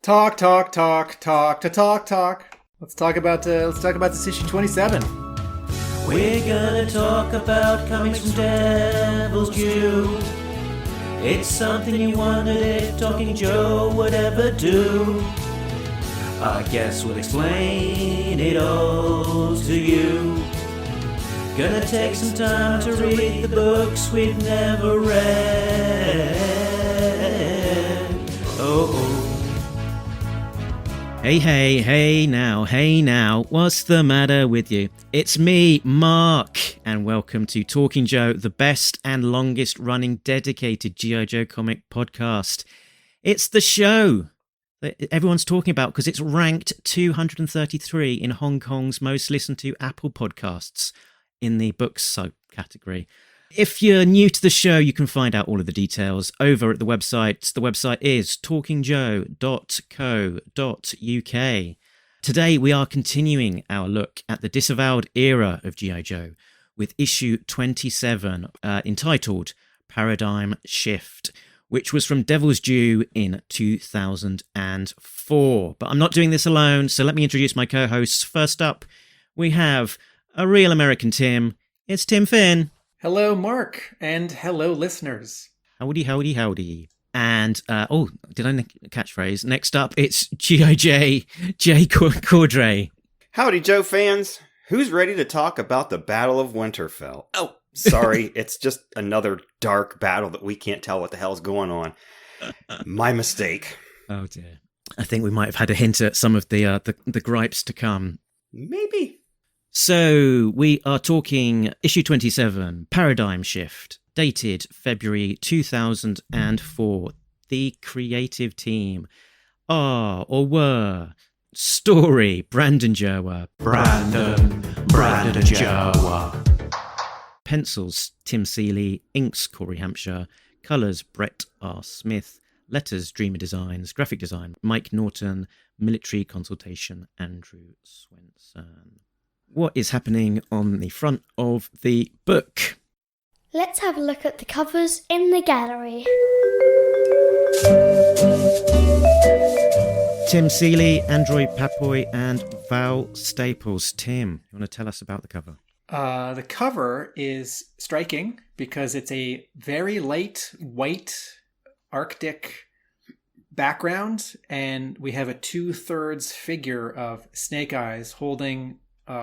Talk. Let's talk about this issue 27. We're gonna talk about comics from Devil's Due. It's something you wondered if Talking Joe would ever do. I guess we'll explain it all to you. Gonna take some time to read the books we've never read. Oh. Hey now, what's the matter with you? It's me, Mark, and welcome to Talking Joe, the best and longest running dedicated G.I. Joe comic podcast. It's the show that everyone's talking about because it's ranked 233 in Hong Kong's most listened to Apple podcasts in the books subcategory. If you're new to the show, you can find out all of the details over at the website. The website is talkingjoe.co.uk. Today, we are continuing our look at the Disavowed era of G.I. Joe with issue 27, entitled Paradigm Shift, which was from Devil's Due in 2004. But I'm not doing this alone, so let me introduce my co-hosts. First up, we have a real American Tim. It's Tim Finn. Hello, Mark, and hello, listeners. Howdy. And, did I catchphrase? Next up, it's G.I. Jay Cordray. Howdy, Joe fans. Who's ready to talk about the Battle of Winterfell? Oh, sorry, it's just another dark battle that we can't tell what the hell's going on. My mistake. Oh, dear. I think we might have had a hint at some of the gripes to come. Maybe. So, we are talking issue 27, Paradigm Shift, dated February 2004. The creative team are, or were, story, Brandon Jerwa. Brandon Jerwa. Pencils, Tim Seeley. Inks, Cory Hamscher. Colours, Brett R. Smith. Letters, Dreamer Designs. Graphic design, Mike Norton. Military Consultation, Andrew Swenson. What is happening on the front of the book? Let's have a look at the covers in the gallery. Tim Seeley, Android Pepoy, and Val Staples. Tim, you want to tell us about the cover? The cover is striking because it's a very light white Arctic background, and we have a 2/3 figure of Snake Eyes holding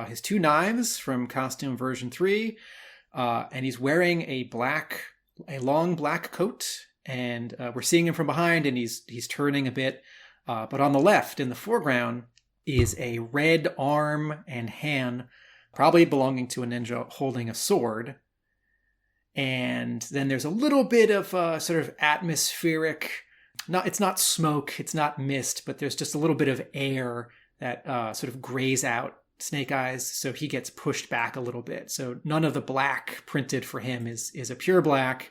his two knives from costume version 3, and he's wearing a long black coat, and we're seeing him from behind, and he's turning a bit, but on the left in the foreground is a red arm and hand, probably belonging to a ninja holding a sword. And then there's a little bit of sort of atmospheric, it's not smoke, it's not mist, but there's just a little bit of air that sort of grays out Snake Eyes, so he gets pushed back a little bit. So none of the black printed for him is a pure black,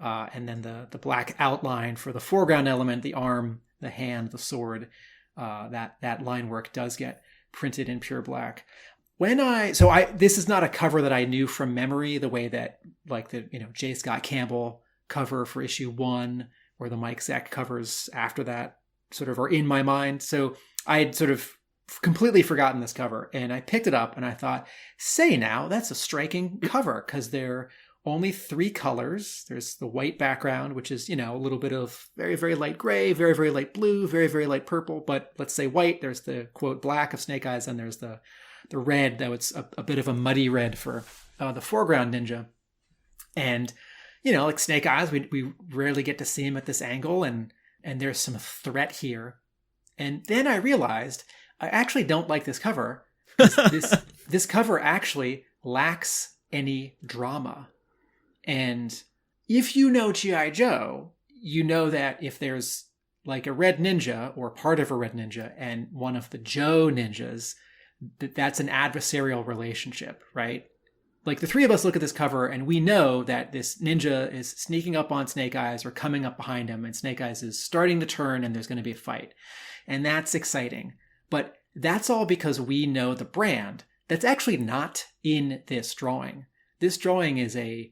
and then the black outline for the foreground element, the arm, the hand, the sword, that line work does get printed in pure black. This is not a cover that I knew from memory, the way that like the J. Scott Campbell cover for issue 1 or the Mike Zeck covers after that sort of are in my mind. So I had sort of completely forgotten this cover, and I picked it up and I thought, say now, that's a striking cover, because there are only 3 colors. There's the white background, which is, a little bit of very, very light gray, very, very light blue, very, very light purple, but let's say white. There's the quote black of Snake Eyes, and there's the red, though it's a bit of a muddy red for the foreground ninja. And, like Snake Eyes, we rarely get to see him at this angle, and there's some threat here. And then I realized I actually don't like this cover. This cover actually lacks any drama. And if you know G.I. Joe, you know that if there's like a red ninja or part of a red ninja and one of the Joe ninjas, that's an adversarial relationship, right? Like the 3 of us look at this cover and we know that this ninja is sneaking up on Snake Eyes or coming up behind him, and Snake Eyes is starting to turn and there's going to be a fight. And that's exciting. But that's all because we know the brand. That's actually not in this drawing. This drawing is a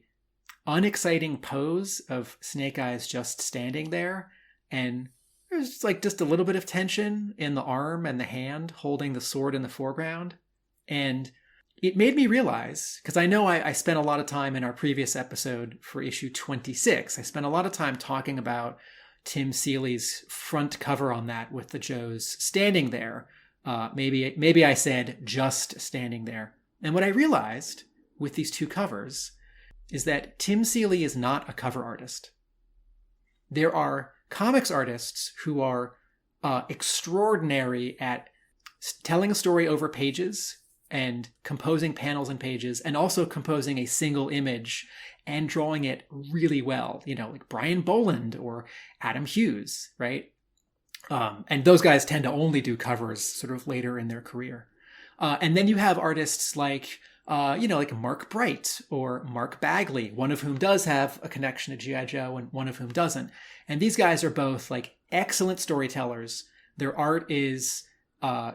unexciting pose of Snake Eyes just standing there, and there's like just a little bit of tension in the arm and the hand holding the sword in the foreground. And it made me realize, because I know I spent a lot of time in our previous episode for issue 26. I spent a lot of time talking about Tim Seeley's front cover on that with the Joes standing there. Maybe I said just standing there. And what I realized with these two covers is that Tim Seeley is not a cover artist. There are comics artists who are extraordinary at telling a story over pages and composing panels and pages, and also composing a single image and drawing it really well, like Brian Boland or Adam Hughes, right? And those guys tend to only do covers sort of later in their career. And then you have artists like, like Mark Bright or Mark Bagley, one of whom does have a connection to G.I. Joe and one of whom doesn't. And these guys are both like excellent storytellers. Their art is,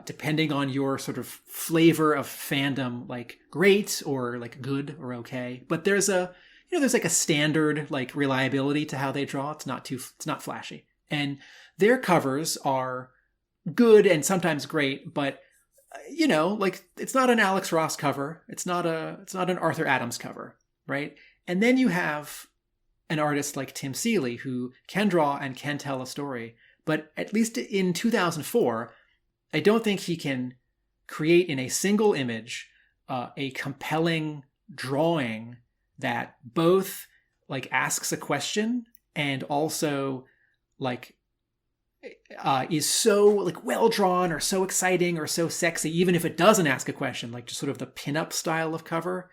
depending on your sort of flavor of fandom, like great or like good or okay. But there's there's like a standard like reliability to how they draw. It's not flashy. And their covers are good and sometimes great, but like it's not an Alex Ross cover. It's not an Arthur Adams cover, right? And then you have an artist like Tim Seeley who can draw and can tell a story, but at least in 2004, I don't think he can create in a single image a compelling drawing that both like asks a question and also like is so like well drawn or so exciting or so sexy, even if it doesn't ask a question, like just sort of the pinup style of cover,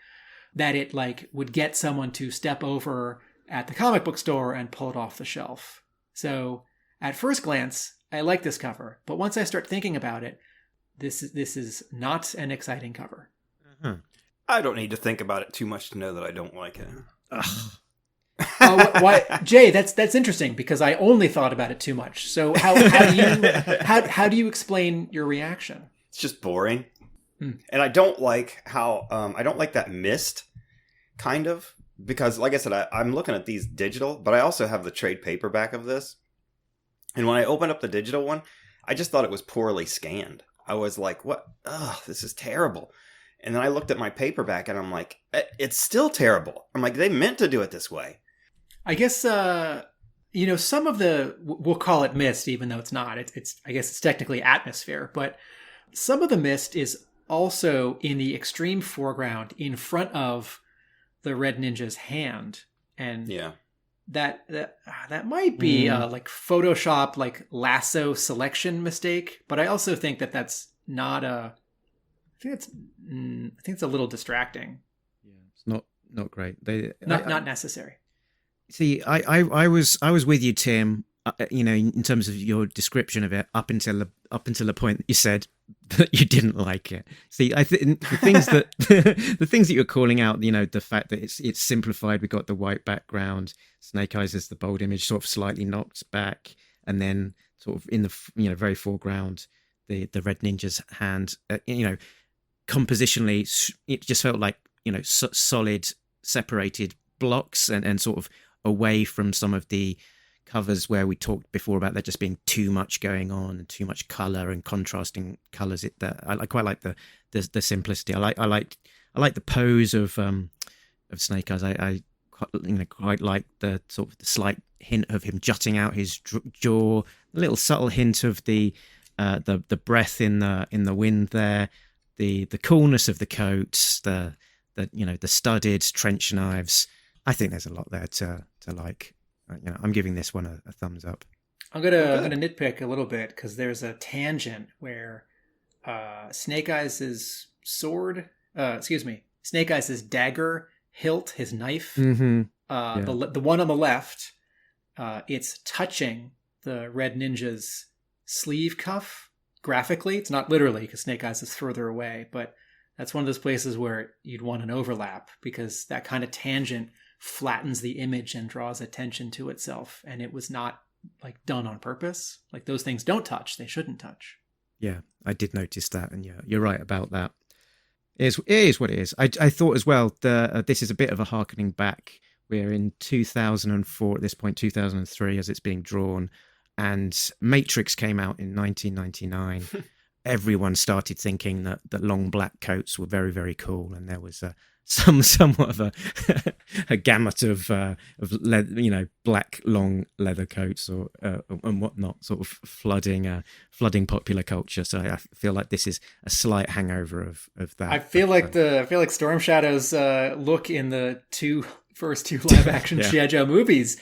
that it like would get someone to step over at the comic book store and pull it off the shelf. So at first glance, I like this cover, but once I start thinking about it, this is not an exciting cover. Uh-huh. I don't need to think about it too much to know that I don't like it. Why, Jay? That's interesting because I only thought about it too much. So how do you explain your reaction? It's just boring, and I don't like how I don't like that mist, kind of, because like I said, I'm looking at these digital, but I also have the trade paperback of this, and when I opened up the digital one, I just thought it was poorly scanned. I was like, "What? Ugh, this is terrible." And then I looked at my paperback, and I'm like, "It's still terrible." I'm like, "They meant to do it this way." I guess, some of the, we'll call it mist, even though it's not. I guess it's technically atmosphere, but some of the mist is also in the extreme foreground in front of the Red Ninja's hand. And yeah, that might be like Photoshop, like lasso selection mistake. But I also think that that's not I think it's a little distracting. Yeah, it's not great. Not necessary. See, I was with you, Tim. In terms of your description of it, up until the point that you said that you didn't like it. See, I think the things that the things that you're calling out, the fact that it's simplified. We got the white background, Snake Eyes as the bold image, sort of slightly knocked back, and then sort of in the very foreground, the Red Ninja's hand. Compositionally, it just felt like solid, separated blocks, and sort of away from some of the covers where we talked before about there just being too much going on and too much color and contrasting colors. I quite like the simplicity. I like the pose of Snake Eyes. I quite like the sort of the slight hint of him jutting out his jaw, a little subtle hint of the breath in the wind there, the coolness of the coats, the studded trench knives. I think there's a lot there to like. I'm giving this one a thumbs up. I'm gonna nitpick a little bit because there's a tangent where Snake Eyes' sword, Snake Eyes' dagger hilt, his knife, the one on the left, it's touching the Red Ninja's sleeve cuff graphically. It's not literally because Snake Eyes is further away, but that's one of those places where you'd want an overlap because that kind of tangent flattens the image and draws attention to itself. And it was not like done on purpose. Like those things don't touch. They shouldn't touch. Yeah, I did notice that. And yeah, you're right about that. It is what it is. I thought as well that this is a bit of a harkening back. We're in 2004 at this point, 2003 as it's being drawn. and Matrix came out in 1999, everyone started thinking that long black coats were very, very cool, and there was somewhat of a gamut of black long leather coats or and whatnot, sort of flooding popular culture. So I feel like this is a slight hangover of that. I feel like Storm Shadow's look in the first two live action G.I. Joe movies,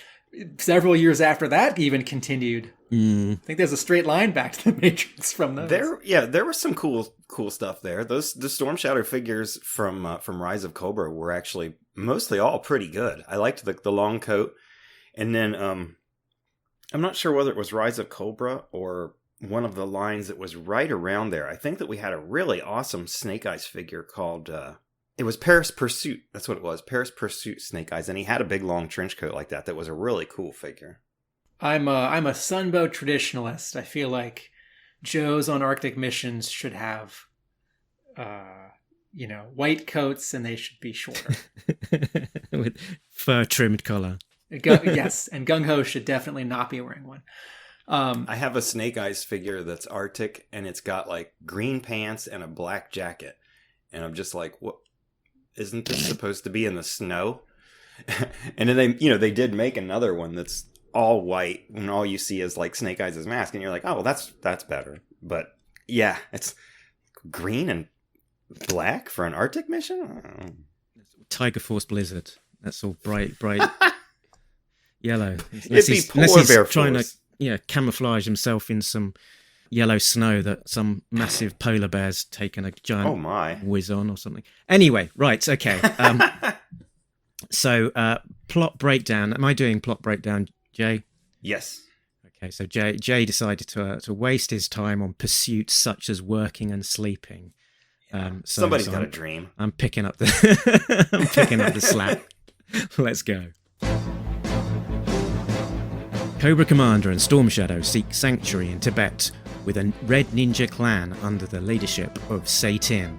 several years after that, even continued. I think there's a straight line back to the Matrix from those. There was some cool stuff there. The Storm Shadow figures from Rise of Cobra were actually mostly all pretty good. I liked the long coat, and then I'm not sure whether it was Rise of Cobra or one of the lines that was right around there. I think that we had a really awesome Snake Eyes figure called it was Paris Pursuit. That's what it was, Paris Pursuit Snake Eyes, and he had a big long trench coat like that. That was a really cool figure. I'm a Sunbow traditionalist. I feel like Joes on Arctic missions should have, white coats, and they should be shorter. With fur-trimmed collar. Yes, and Gung Ho should definitely not be wearing one. I have a Snake Eyes figure that's Arctic, and it's got like green pants and a black jacket. And I'm just like, what? Isn't this supposed to be in the snow? And then they did make another one that's all white, and all you see is like Snake Eyes' mask, and you're like, oh, well, that's better. But yeah, it's green and black for an Arctic mission. Tiger Force Blizzard. That's all bright yellow. It'd be Polar Bear trying Force. to camouflage himself in some yellow snow that some massive polar bear's taken a giant whiz on or something. Anyway, right, okay. So plot breakdown. Am I doing plot breakdown, Jay? Yes. Okay, so Jay decided to waste his time on pursuits such as working and sleeping. Somebody's got a dream. I'm picking up the slack. Let's go. Cobra Commander and Storm Shadow seek sanctuary in Tibet with a Red Ninja clan under the leadership of Seitin.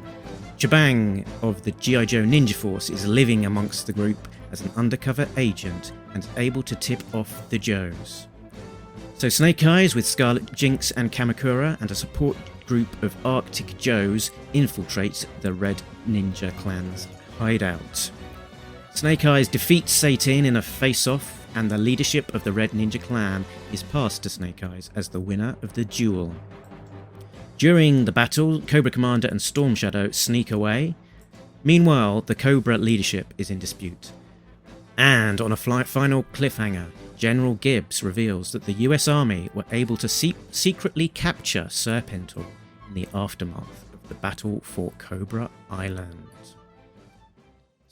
Chabang of the G.I. Joe Ninja Force is living amongst the group as an undercover agent and able to tip off the Joes. So Snake Eyes with Scarlet Jinx and Kamakura and a support group of Arctic Joes infiltrates the Red Ninja clan's hideout. Snake Eyes defeats Seitin in a face-off, and the leadership of the Red Ninja clan is passed to Snake Eyes as the winner of the duel. During the battle, Cobra Commander and Storm Shadow sneak away. Meanwhile, the Cobra leadership is in dispute. And on a final cliffhanger, General Gibbs reveals that the US Army were able to secretly capture Serpentor in the aftermath of the battle for Cobra Island.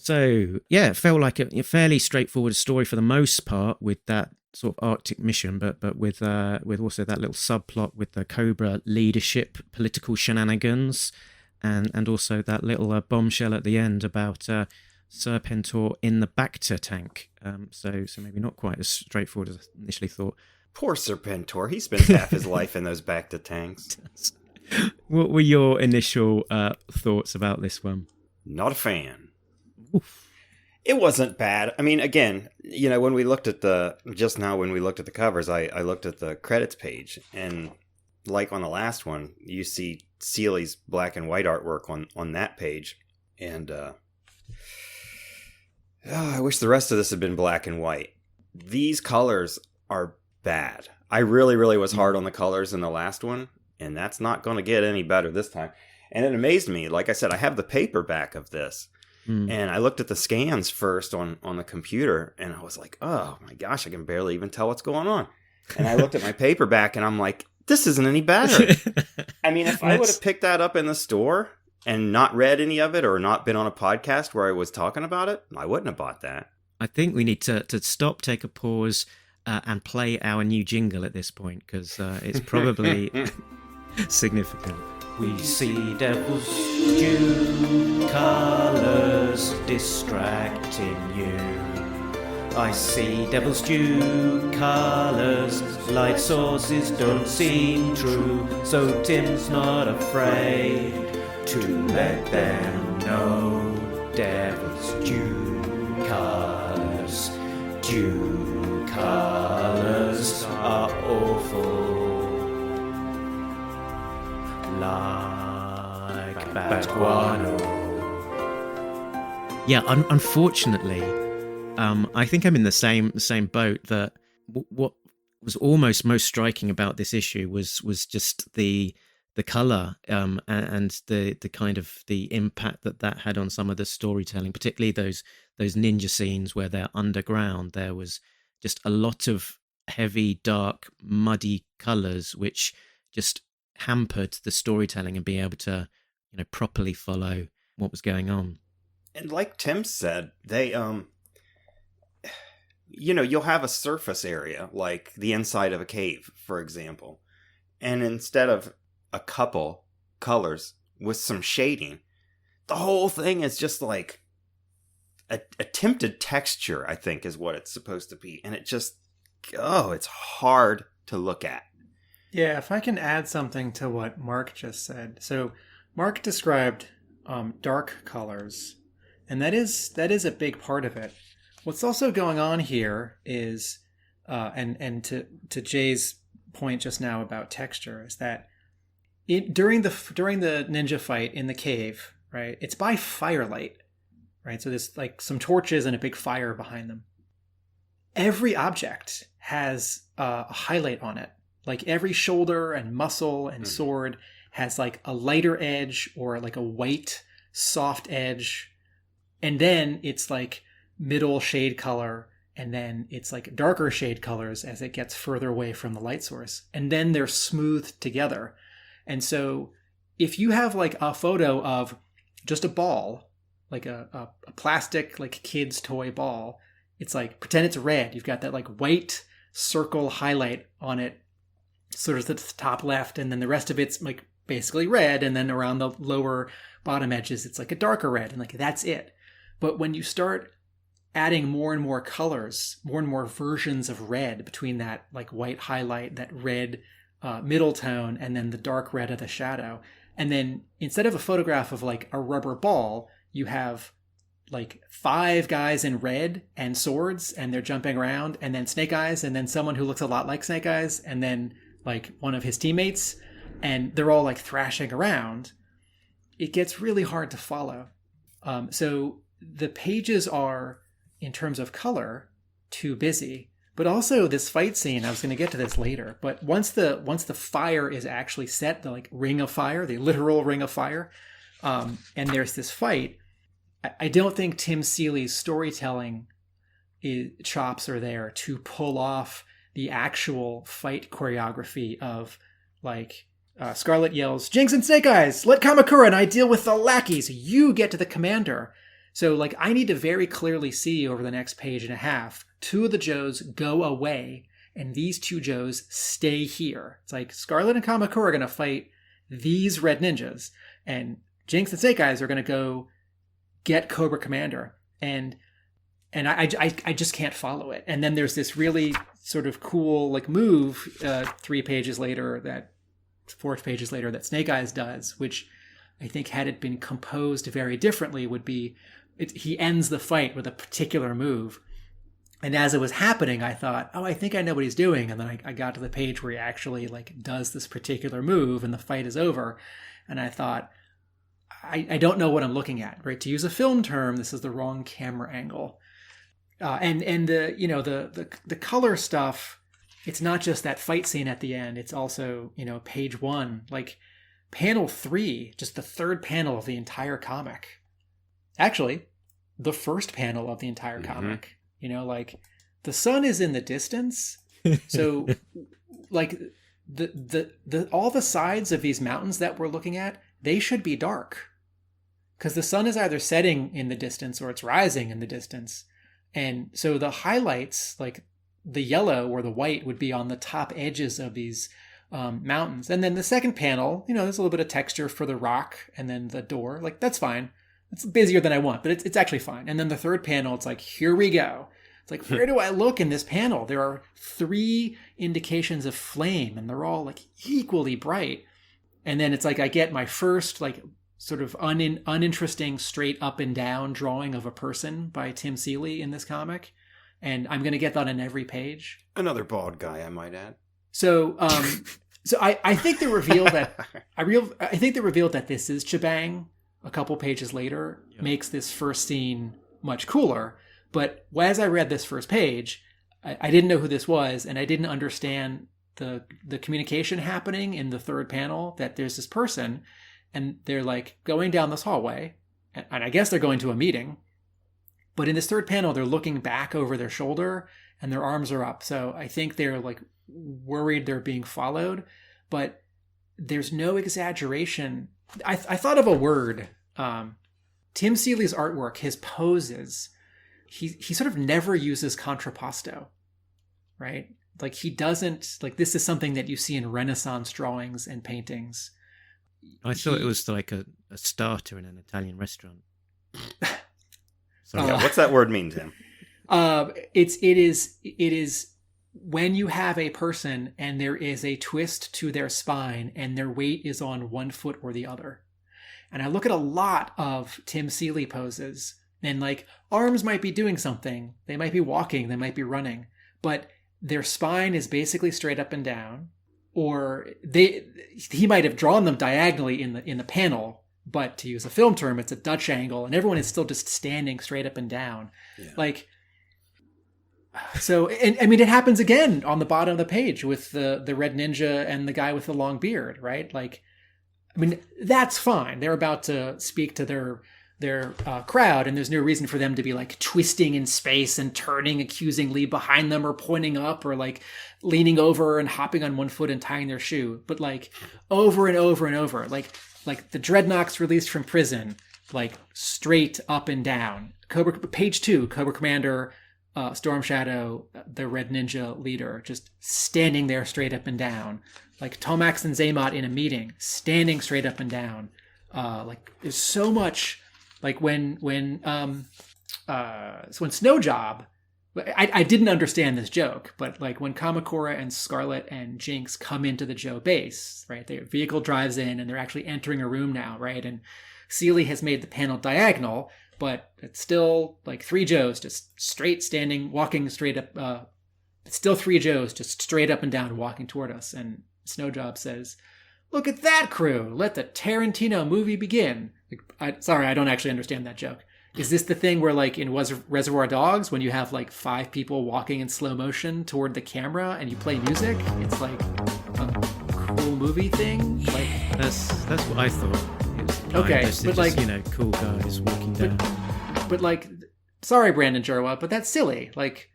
So, yeah, it felt like a fairly straightforward story for the most part with that sort of Arctic mission, but with also that little subplot with the Cobra leadership, political shenanigans, and also that little bombshell at the end about Serpentor in the Bacta tank. So maybe not quite as straightforward as I initially thought. Poor Serpentor, he spends half his life in those Bacta tanks. What were your initial thoughts about this one? Not a fan. Oof. It wasn't bad. I mean, again, when we looked at the covers, I looked at the credits page, and like on the last one, you see Seeley's black and white artwork on that page, and I wish the rest of this had been black and white. These colors are bad. I really, really was hard on the colors in the last one, and that's not going to get any better this time. And it amazed me. Like I said, I have the paperback of this. And I looked at the scans first on the computer, and I was like, oh my gosh, I can barely even tell what's going on. And I looked at my paperback, and I'm like, this isn't any better. I mean, if I would have picked that up in the store and not read any of it or not been on a podcast where I was talking about it, I wouldn't have bought that. I think we need to stop, take a pause, and play our new jingle at this point, because it's probably significant. We see devil's due colours distracting you. I see devil's due colours, light sources don't seem true. So Tim's not afraid to let them know. Devil's due colours are awful, like bad guano. Yeah, unfortunately, I think I'm in the same boat. That what was almost most striking about this issue was just the color and the kind of the impact that had on some of the storytelling, particularly those ninja scenes where they're underground. There was just a lot of heavy, dark, muddy colors, which just hampered the storytelling and being able to, properly follow what was going on. And like Tim said, they, you'll have a surface area, like the inside of a cave, for example. And instead of a couple colors with some shading, the whole thing is just like attempted texture, I think, is what it's supposed to be. And it just, it's hard to look at. Yeah, if I can add something to what Mark just said. So Mark described dark colors, and that is a big part of it. What's also going on here is, and to Jay's point just now about texture, is that during the ninja fight in the cave, right? It's by firelight, right? So there's like some torches and a big fire behind them. Every object has a highlight on it. Like every shoulder and muscle and sword has like a lighter edge or like a white soft edge. And then it's like middle shade color. And then it's like darker shade colors as it gets further away from the light source. And then they're smoothed together. And so if you have like a photo of just a ball, like a plastic, like kid's toy ball, it's like, pretend it's red. You've got that like white circle highlight on it, sort of at the top left, and then the rest of it's like basically red, and then around the lower bottom edges it's like a darker red, and like that's it. But when you start adding more and more colors, more and more versions of red between that like white highlight, that red middle tone, and then the dark red of the shadow, and then instead of a photograph of like a rubber ball, you have like 5 guys in red and swords, and they're jumping around, and then Snake Eyes, and then someone who looks a lot like Snake Eyes, and then like one of his teammates, and they're all like thrashing around. It gets really hard to follow. So the pages are, in terms of color, too busy. But also this fight scene, I was going to get to this later, but once the fire is actually set, the like ring of fire, the literal ring of fire, and there's this fight, I don't think Tim Seeley's storytelling chops are there to pull off the actual fight choreography of like Scarlet yells, "Jinx and Snake Eyes, let Kamakura and I deal with the lackeys. You get to the commander." So like I need to very clearly see over the next page and a half, 2 of the Joes go away and these 2 Joes stay here. It's like Scarlet and Kamakura are going to fight these red ninjas, and Jinx and Snake Eyes are going to go get Cobra Commander. And I just can't follow it. And then there's this really sort of cool like move 4 pages later that Snake Eyes does, which I think had it been composed very differently would be, he ends the fight with a particular move. And as it was happening, I thought, I think I know what he's doing. And then I got to the page where he actually like does this particular move and the fight is over. And I thought, I don't know what I'm looking at, right? To use a film term, this is the wrong camera angle. And the color stuff, it's not just that fight scene at the end. It's also, page 1, like panel 3, just the third panel of the entire comic. Actually, the first panel of the entire comic. Like the sun is in the distance. So like the all the sides of these mountains that we're looking at, they should be dark. Because the sun is either setting in the distance or it's rising in the distance. And so the highlights, like the yellow or the white, would be on the top edges of these mountains. And then the second panel, there's a little bit of texture for the rock and then the door. Like, that's fine. It's busier than I want, but it's actually fine. And then the third panel, it's like, here we go. It's like, where do I look in this panel? There are 3 indications of flame, and they're all like equally bright. And then it's like I get my first like sort of uninteresting straight up and down drawing of a person by Tim Seeley in this comic. And I'm going to get that on every page. Another bald guy, I might add. So I think they revealed that I think they revealed that this is Chibang a couple pages later, makes this first scene much cooler. But as I read this first page, I didn't know who this was, and I didn't understand the communication happening in the third panel, that there's this person and they're like going down this hallway, and I guess they're going to a meeting. But in this third panel, they're looking back over their shoulder and their arms are up. So I think they're like worried they're being followed, but there's no exaggeration. I thought of a word. Tim Seeley's artwork, his poses, he sort of never uses contrapposto, right? Like he doesn't, like this is something that you see in Renaissance drawings and paintings. I thought it was like a starter in an Italian restaurant. So, what's that word mean, Tim? It is when you have a person and there is a twist to their spine and their weight is on one foot or the other. And I look at a lot of Tim Seeley poses, and like arms might be doing something. They might be walking, they might be running, but their spine is basically straight up and down, or he might have drawn them diagonally in the panel, but to use a film term, it's a Dutch angle, and everyone is still just standing straight up and down. Yeah. Like, so, and I mean, it happens again on the bottom of the page with the red ninja and the guy with the long beard, right? Like, I mean, that's fine. They're about to speak to their crowd, and there's no reason for them to be like twisting in space and turning accusingly behind them or pointing up or like leaning over and hopping on one foot and tying their shoe. But like over and over and over, like the Dreadnoks released from prison, like straight up and down. Page 2, Cobra Commander, Storm Shadow, the Red Ninja leader, just standing there straight up and down. Like Tomax and Zaymot in a meeting, standing straight up and down. Like there's so much. Like when Snowjob, I didn't understand this joke, but like when Kamakura and Scarlet and Jinx come into the Joe base, right? Their vehicle drives in and they're actually entering a room now, right? And Seeley has made the panel diagonal, but it's still like 3 Joes just straight standing, walking straight up. It's still 3 Joes just straight up and down walking toward us. And Snowjob says, "Look at that crew. Let the Tarantino movie begin." Sorry, I don't actually understand that joke. Is this the thing where, like, in Reservoir Dogs, when you have, like, 5 people walking in slow motion toward the camera and you play music, it's, like, a cool movie thing? Like, that's what I thought. It's okay, just, but, like... you know, cool guys walking down. But, like, sorry, Brandon Jerwa, but that's silly. Like,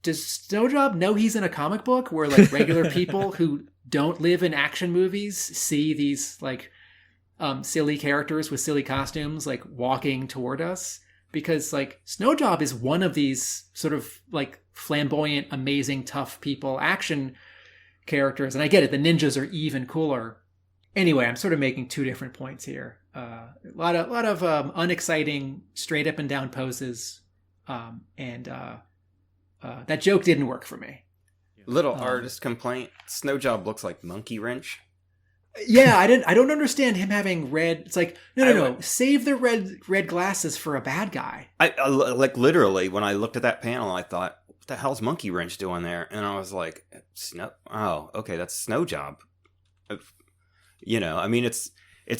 does Snowjob know he's in a comic book where, like, regular people who don't live in action movies see these, like... silly characters with silly costumes like walking toward us? Because like Snowjob is one of these sort of like flamboyant, amazing, tough people action characters, and I get it, the ninjas are even cooler. Anyway, I'm sort of making 2 different points here. A lot of unexciting straight up and down poses, and that joke didn't work for me. Little artist complaint: Snowjob looks like Monkey Wrench. Yeah, I don't understand him having red. It's like, no. Save the red glasses for a bad guy. I like literally when I looked at that panel, I thought, what the hell's Monkey Wrench doing there? And I was like, oh, okay, that's Snowjob. You know, I mean, it's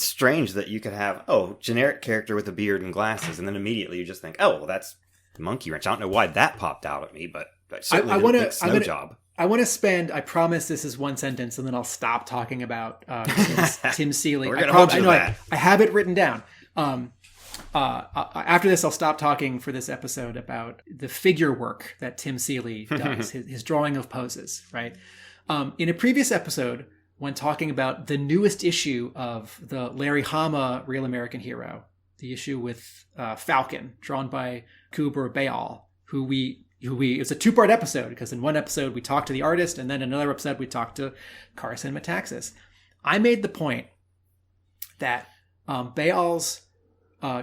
strange that you could have, generic character with a beard and glasses, and then immediately you just think, oh, well, that's Monkey Wrench. I don't know why that popped out at me, but I certainly didn't think Snowjob. I want to spend, I promise this is 1 sentence, and then I'll stop talking about Tim Seeley. We're going to hold you to that. I have it written down. After this, I'll stop talking for this episode about the figure work that Tim Seeley does, his drawing of poses, right? In a previous episode, when talking about the newest issue of the Larry Hama Real American Hero, the issue with Falcon, drawn by Kubra Bayal, it was a 2-part episode, because in one episode we talked to the artist, and then another episode we talked to Carson Metaxas. I made the point that Bayal's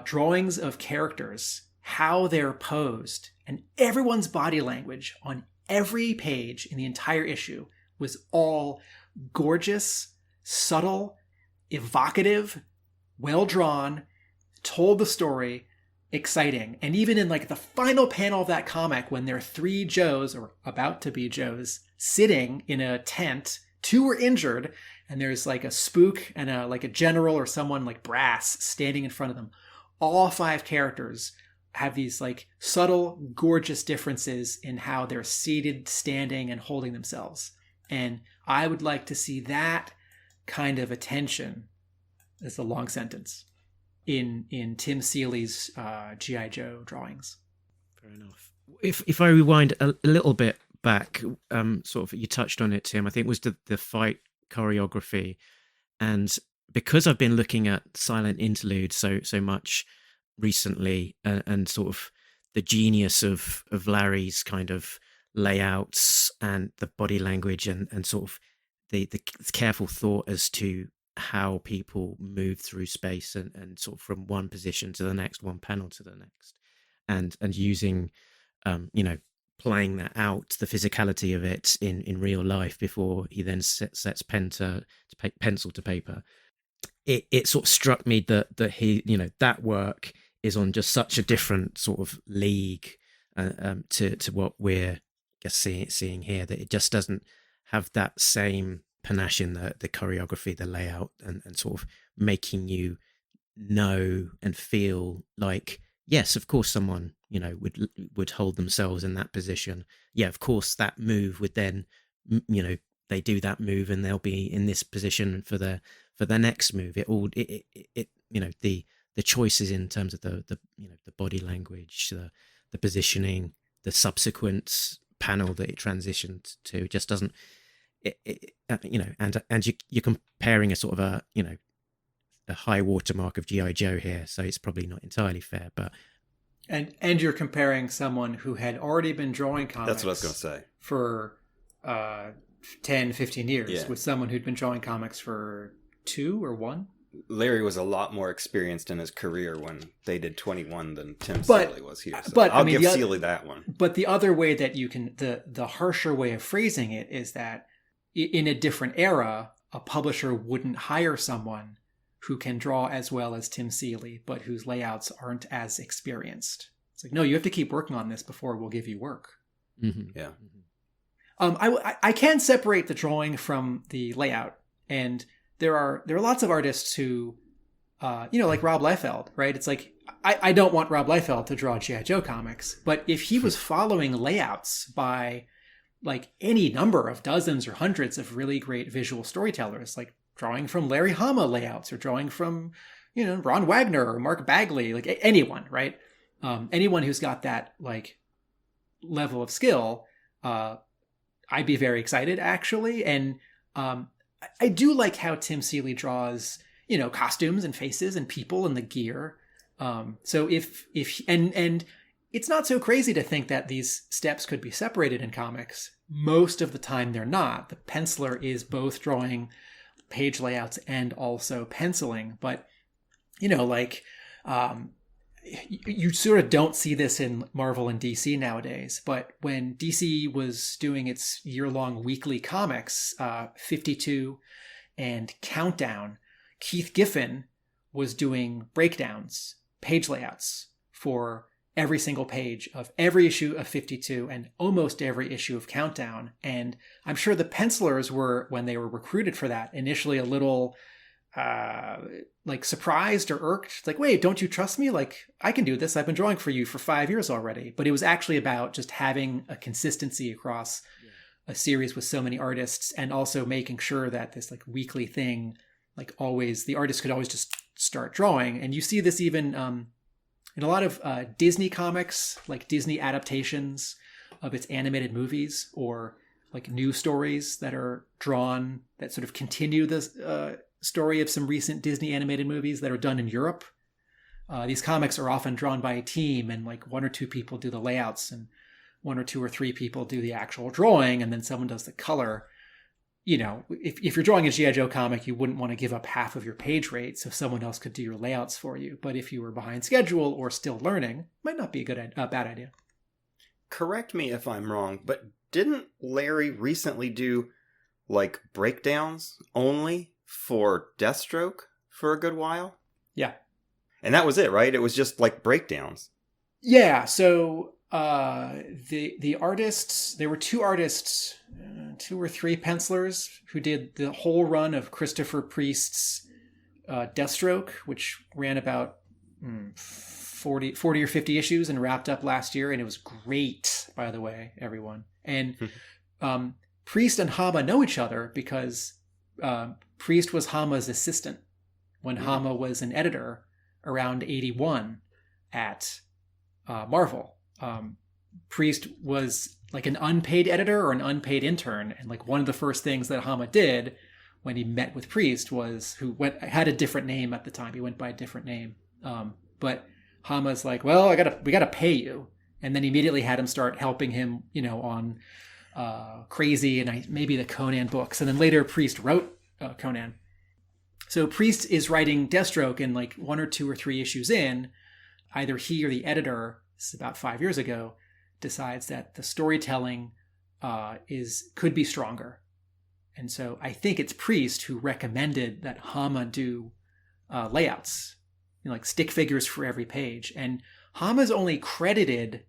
drawings of characters, how they're posed, and everyone's body language on every page in the entire issue was all gorgeous, subtle, evocative, well drawn, told the story, exciting. And even in like the final panel of that comic, when there are 3 Joes, or about to be Joes, sitting in a tent, 2 were injured, and there's like a spook and like a general or someone like brass standing in front of them. All 5 characters have these like subtle, gorgeous differences in how they're seated, standing, and holding themselves. And I would like to see that kind of attention, that's a long sentence, in Tim Seeley's G.I. Joe drawings. Fair enough. If I rewind a little bit back, sort of, you touched on it, Tim, I think it was the fight choreography. And because I've been looking at silent interlude so much recently, and sort of the genius of Larry's kind of layouts and the body language and sort of the careful thought as to how people move through space and sort of from one position to the next, one panel to the next, and using playing that out, the physicality of it in real life before he then sets pencil to paper. It sort of struck me that he, that work is on just such a different sort of league to what we're seeing here, that it just doesn't have that same panache in the choreography, the layout, and sort of making you know and feel like, yes, of course someone would hold themselves in that position. Yeah, of course that move would then, they do that move and they'll be in this position for their next move. The choices in terms of the body language, the positioning, the subsequent panel that it transitioned to just doesn't, and you're comparing a sort of a high watermark of G.I. Joe here, so it's probably not entirely fair, but and you're comparing someone who had already been drawing comics. That's what I was going to say. For 10, 15 years, with someone who'd been drawing comics for 2 or 1. Larry was a lot more experienced in his career when they did 21 than Tim Seeley was here. So I'll give Seeley that one. But the other way that you can, the harsher way of phrasing it is that in a different era, a publisher wouldn't hire someone who can draw as well as Tim Seeley, but whose layouts aren't as experienced. It's like, no, you have to keep working on this before we'll give you work. Mm-hmm. Yeah. I can separate the drawing from the layout, and there are lots of artists who, like Rob Liefeld, right? It's like, I don't want Rob Liefeld to draw G.I. Joe comics, but if he was following layouts by like any number of dozens or hundreds of really great visual storytellers, like drawing from Larry Hama layouts or drawing from, Ron Wagner or Mark Bagley, like anyone, right? Anyone who's got that like level of skill, I'd be very excited actually. And I do like how Tim Seeley draws, costumes and faces and people and the gear. So if it's not so crazy to think that these steps could be separated in comics. Most of the time they're not. The penciler is both drawing page layouts and also penciling. But, you sort of don't see this in Marvel and DC nowadays. But when DC was doing its year-long weekly comics, 52 and Countdown, Keith Giffen was doing breakdowns, page layouts for every single page of every issue of 52 and almost every issue of Countdown. And I'm sure the pencilers were, when they were recruited for that, initially a little surprised or irked. It's like, wait, don't you trust me? Like, I can do this. I've been drawing for you for 5 years already. But it was actually about just having a consistency across a series with so many artists, and also making sure that this like weekly thing, like always, the artist could always just start drawing. And you see this even in a lot of Disney comics, like Disney adaptations of its animated movies, or like new stories that are drawn that sort of continue the story of some recent Disney animated movies that are done in Europe. These comics are often drawn by a team, and like 1 or 2 people do the layouts and 1 or 2 or 3 people do the actual drawing, and then someone does the color. If you're drawing a G.I. Joe comic, you wouldn't want to give up half of your page rate so someone else could do your layouts for you. But if you were behind schedule or still learning, might not be a bad idea. Correct me if I'm wrong, but didn't Larry recently do like breakdowns only for Deathstroke for a good while? Yeah. And that was it, right? It was just like breakdowns. Yeah, so the artists, there were two artists, 2 or 3 pencilers who did the whole run of Christopher Priest's Deathstroke, which ran about 40 or 50 issues and wrapped up last year, and it was great, by the way, everyone. And Priest and Hama know each other because Priest was Hama's assistant when Hama was an editor around 81 at Marvel. Priest was like an unpaid editor or an unpaid intern, and like one of the first things that Hama did when he met with Priest was had a different name at the time. He went by a different name, but Hama's like, well, we gotta pay you, and then immediately had him start helping him, on Crazy and maybe the Conan books, and then later Priest wrote Conan. So Priest is writing Deathstroke, and like 1 or 2 or 3 issues in, either he or the editor, this is about 5 years ago, decides that the storytelling could be stronger. And so I think it's Priest who recommended that Hama do layouts, like stick figures for every page. And Hama's only credited,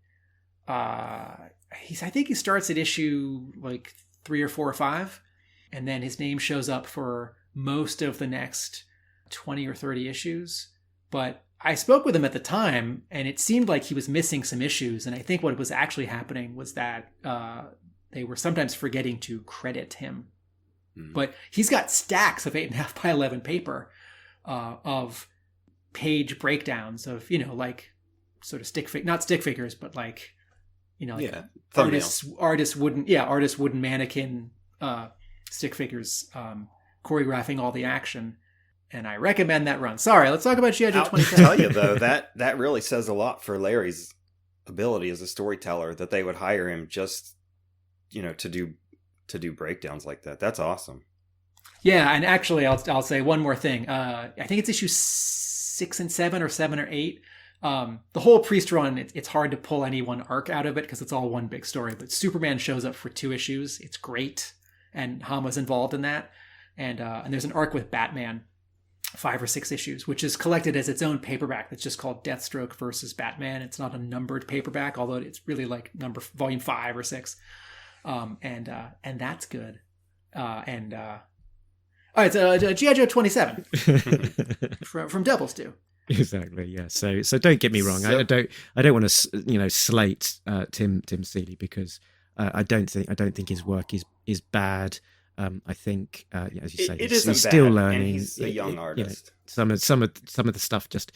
I think he starts at issue like 3 or 4 or 5, and then his name shows up for most of the next 20 or 30 issues. But I spoke with him at the time, and it seemed like he was missing some issues. And I think what was actually happening was that they were sometimes forgetting to credit him. But he's got stacks of 8.5 by 11 paper of page breakdowns of, like sort of not stick figures, but like, artists wooden mannequin stick figures choreographing all the action. And I recommend that run. Sorry, let's talk about G.I. Joe 27. I'll tell you, though, that really says a lot for Larry's ability as a storyteller, that they would hire him just, to do breakdowns like that. That's awesome. Yeah, and actually, I'll say one more thing. I think it's issue 6 and 7 or 7 or 8. The whole Priest run, it's hard to pull any one arc out of it because it's all one big story. But Superman shows up for 2 issues. It's great, and Hama's involved in that. And there's an arc with Batman, 5 or 6 issues, which is collected as its own paperback. That's just called Deathstroke versus Batman. It's not a numbered paperback, although it's really like volume 5 or 6. And that's good. All right, so G.I. Joe 27 from Devil's Due. Exactly. Yeah. So don't get me wrong. I don't want to slate Tim Seeley, because I don't think his work is bad. I think, as you say, he's still learning. And he's a young artist. Some of the stuff just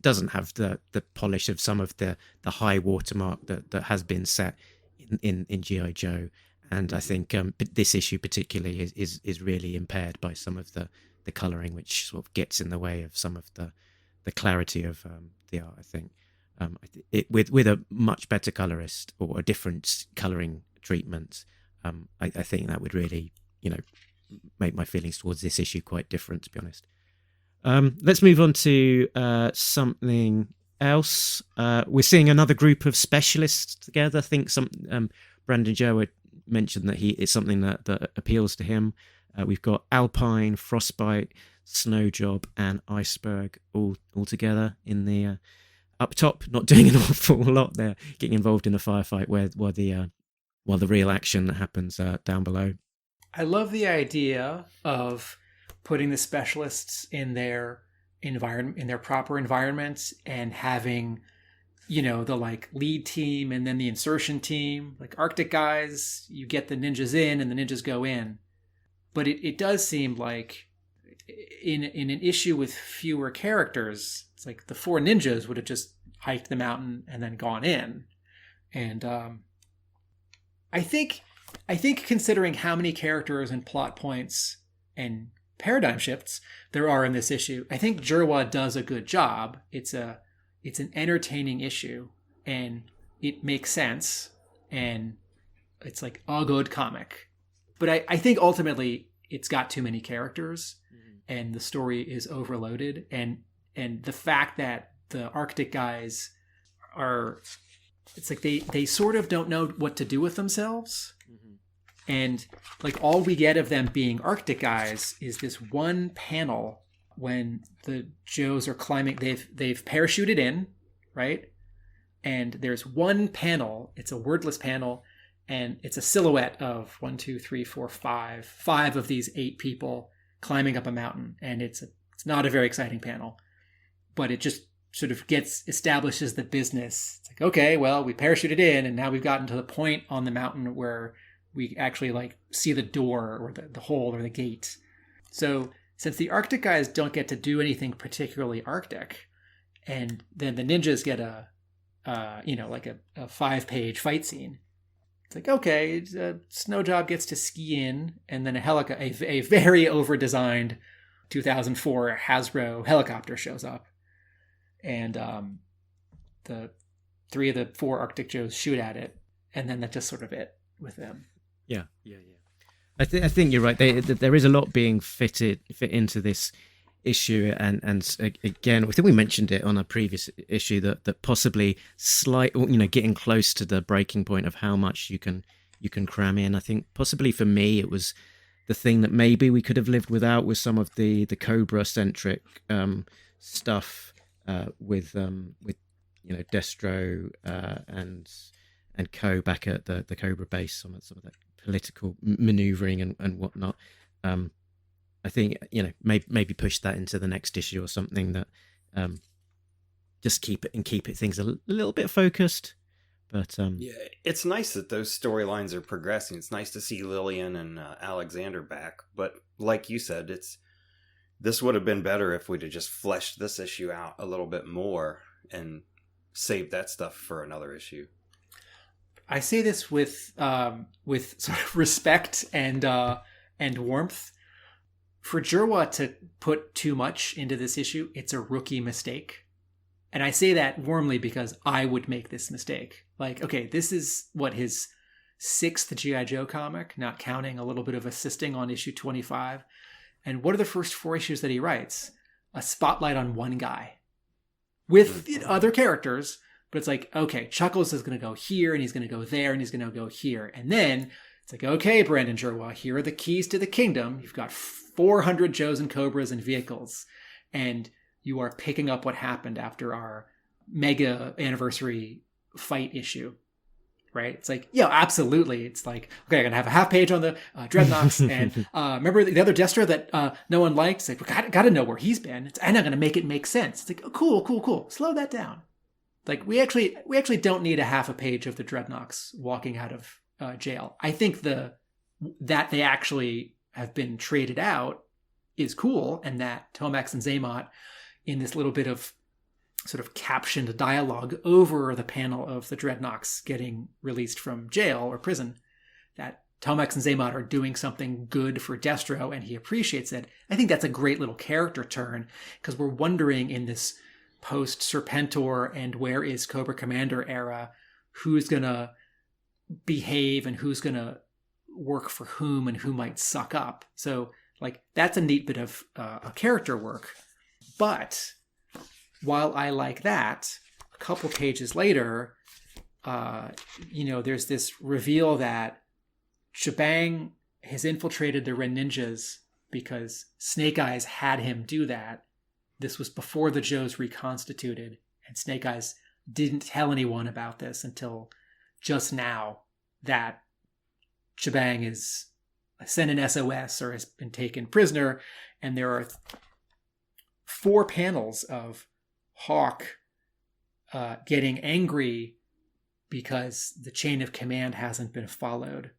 doesn't have the polish of some of the high watermark that has been set in G.I. Joe. And I think this issue particularly is really impaired by some of the colouring, which sort of gets in the way of some of the clarity of the art. I think with a much better colorist or a different colouring treatment, I think that would really make my feelings towards this issue quite different, to be honest. Let's move on to something else. We're seeing another group of specialists together. I think Brandon Jerwa mentioned that it's something that appeals to him. We've got Alpine, Frostbite, Snowjob, and Iceberg all together in the up top, not doing an awful lot there, getting involved in a firefight while the real action happens down below. I love the idea of putting the specialists in their environment, in their proper environments, and having, the like lead team and then the insertion team, like Arctic guys, you get the ninjas in and the ninjas go in. But it does seem like in an issue with fewer characters, it's like the 4 ninjas would have just hiked the mountain and then gone in. And I think considering how many characters and plot points and paradigm shifts there are in this issue, I think Jerwa does a good job. It's an entertaining issue, and it makes sense, and it's like a good comic. But I think ultimately it's got too many characters, and the story is overloaded, and the fact that the Arctic guys are, it's like they sort of don't know what to do with themselves. And like all we get of them being Arctic guys is this one panel when the Joes are climbing, they've parachuted in, right? And there's one panel, it's a wordless panel, and it's a silhouette of 5 of these 8 people climbing up a mountain. And it's not a very exciting panel, but it just sort of establishes the business. It's like, okay, well, we parachuted in, and now we've gotten to the point on the mountain where we actually like see the door or the hole or the gate. So since the Arctic guys don't get to do anything particularly Arctic, and then the ninjas get a 5-page fight scene, it's like, okay, Snowjob gets to ski in, and then a very over-designed 2004 Hasbro helicopter shows up, and the 3 of the 4 Arctic Joes shoot at it, and then that's just sort of it with them. Yeah. I think you're right. There is a lot being fit into this issue, and again, I think we mentioned it on a previous issue that possibly getting close to the breaking point of how much you can cram in. I think possibly for me it was the thing that maybe we could have lived without was some of the Cobra centric stuff with Destro and Co back at the Cobra base, some of that political maneuvering and whatnot. I think maybe push that into the next issue or something that just keep it things a little bit focused. But yeah, it's nice that those storylines are progressing. It's nice to see Lillian and Alexander back. But like you said, this would have been better if we'd have just fleshed this issue out a little bit more and saved that stuff for another issue. I say this with sort of respect and warmth. For Jerwa to put too much into this issue, it's a rookie mistake. And I say that warmly because I would make this mistake. Like, okay, this is his 6th G.I. Joe comic, not counting a little bit of assisting on issue 25. And what are the first 4 issues that he writes? A spotlight on one guy with other characters. But it's like, okay, Chuckles is going to go here, and he's going to go there, and he's going to go here. And then it's like, okay, Brandon Jerwa, here are the keys to the kingdom. You've got 400 Joes and Cobras and vehicles. And you are picking up what happened after our mega anniversary fight issue, right? It's like, yeah, absolutely. It's like, okay, I'm going to have a half page on the Dreadnoks. And remember the other Destro that no one liked? It's like, we got to know where he's been. I'm not going to make it make sense. It's like, oh, cool. Slow that down. Like, we actually don't need a half a page of the Dreadnoks walking out of jail. I think that they actually have been traded out is cool, and that Tomax and Zaymot, in this little bit of sort of captioned dialogue over the panel of the Dreadnoks getting released from jail or prison, that Tomax and Zaymot are doing something good for Destro, and he appreciates it. I think that's a great little character turn, because we're wondering in this post-Serpentor and where is Cobra Commander era, who's going to behave and who's going to work for whom and who might suck up. So, like, that's a neat bit of character work. But while I like that, a couple pages later, there's this reveal that Shebang has infiltrated the Ren Ninjas because Snake Eyes had him do that. This was before the Joes reconstituted, and Snake Eyes didn't tell anyone about this until just now that Shebang is sent an SOS or has been taken prisoner, and there are 4 panels of Hawk getting angry because the chain of command hasn't been followed.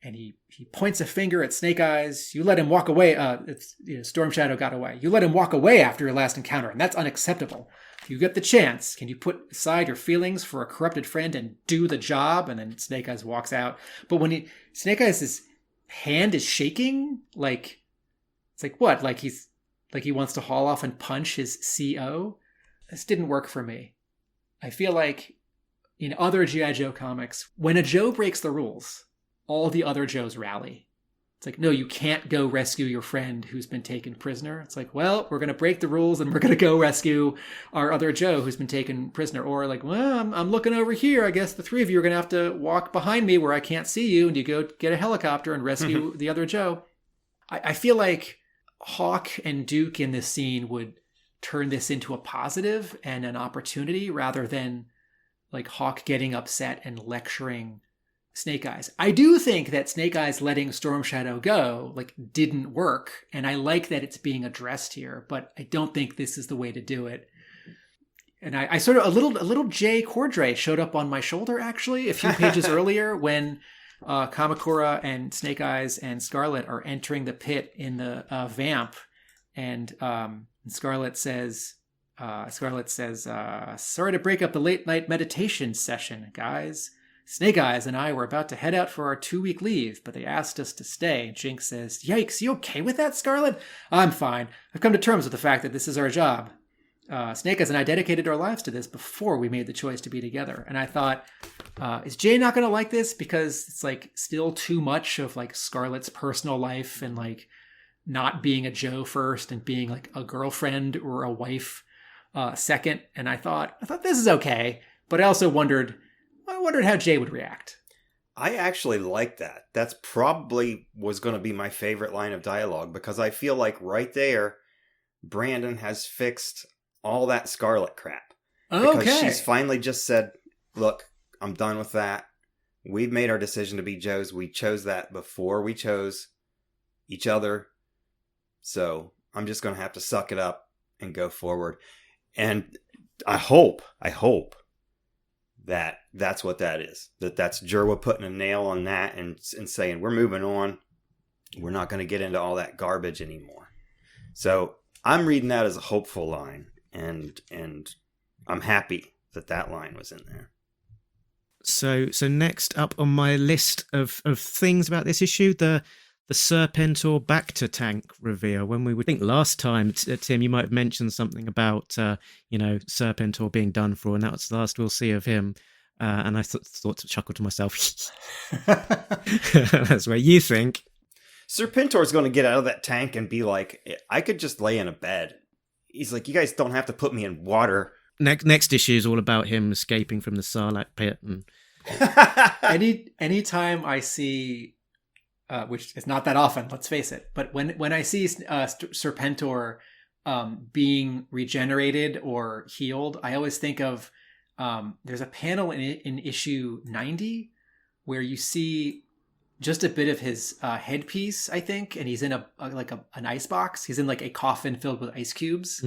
And he points a finger at Snake Eyes. You let him walk away. Storm Shadow got away. You let him walk away after your last encounter, and that's unacceptable. If you get the chance, can you put aside your feelings for a corrupted friend and do the job? And then Snake Eyes walks out. But when Snake Eyes' hand is shaking, like, it's like what? Like he wants to haul off and punch his CO? This didn't work for me. I feel like in other G.I. Joe comics, when a Joe breaks the rules, all the other Joes rally. It's like, no, you can't go rescue your friend who's been taken prisoner. It's like, well, we're going to break the rules and we're going to go rescue our other Joe who's been taken prisoner. Or like, well, I'm looking over here. I guess the 3 of you are going to have to walk behind me where I can't see you, and you go get a helicopter and rescue the other Joe. I feel like Hawk and Duke in this scene would turn this into a positive and an opportunity rather than like Hawk getting upset and lecturing Snake Eyes. I do think that Snake Eyes letting Storm Shadow go like didn't work, and I like that it's being addressed here, but I don't think this is the way to do it. And I sort of a little Jay Cordray showed up on my shoulder actually a few pages earlier when Kamakura and Snake Eyes and Scarlet are entering the pit in the Vamp, and Scarlet says, "Sorry to break up the late night meditation session, guys. Snake Eyes and I were about to head out for our 2-week leave, but they asked us to stay." Jinx says, "Yikes, you okay with that, Scarlet?" "I'm fine. I've come to terms with the fact that this is our job. Snake Eyes and I dedicated our lives to this before we made the choice to be together." And I thought, is Jay not going to like this because it's like still too much of like Scarlet's personal life and like not being a Joe first and being like a girlfriend or a wife second. And I thought this is okay, but I also wondered how Jay would react. I actually like that. That's probably was going to be my favorite line of dialogue, because I feel like right there, Brandon has fixed all that Scarlet crap. Okay. Because she's finally just said, look, I'm done with that. We've made our decision to be Joes. We chose that before we chose each other. So I'm just going to have to suck it up and go forward. And I hope that that's what that is. That's Jerwa putting a nail on that and saying, we're moving on. We're not going to get into all that garbage anymore. So I'm reading that as a hopeful line. And I'm happy that line was in there. So next up on my list of things about this issue, the Serpentor Bacta tank reveal. When we would think last time, Tim, you might have mentioned something about Serpentor being done for, and that was the last we'll see of him. And I thought to chuckle to myself. That's what you think. Serpentor's going to get out of that tank and be like, I could just lay in a bed. He's like, you guys don't have to put me in water. Next issue is all about him escaping from the Sarlacc pit. And anytime I see, which is not that often, let's face it, but when I see Serpentor being regenerated or healed, I always think of there's a panel in issue 90 where you see just a bit of his headpiece, I think, and he's in an ice box. He's in like a coffin filled with ice cubes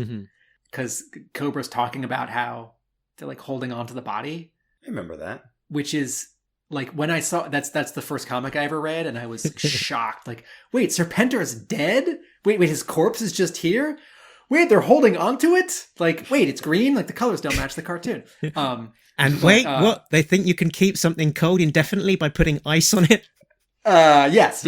because Cobra's talking about how they're like holding on to the body. I remember that. Which is like when I saw that's the first comic I ever read, and I was shocked. Like, wait, Serpentor is dead? Wait, his corpse is just here? Wait, they're holding onto it? Like, wait, it's green? Like the colors don't match the cartoon. What? They think you can keep something cold indefinitely by putting ice on it? Yes.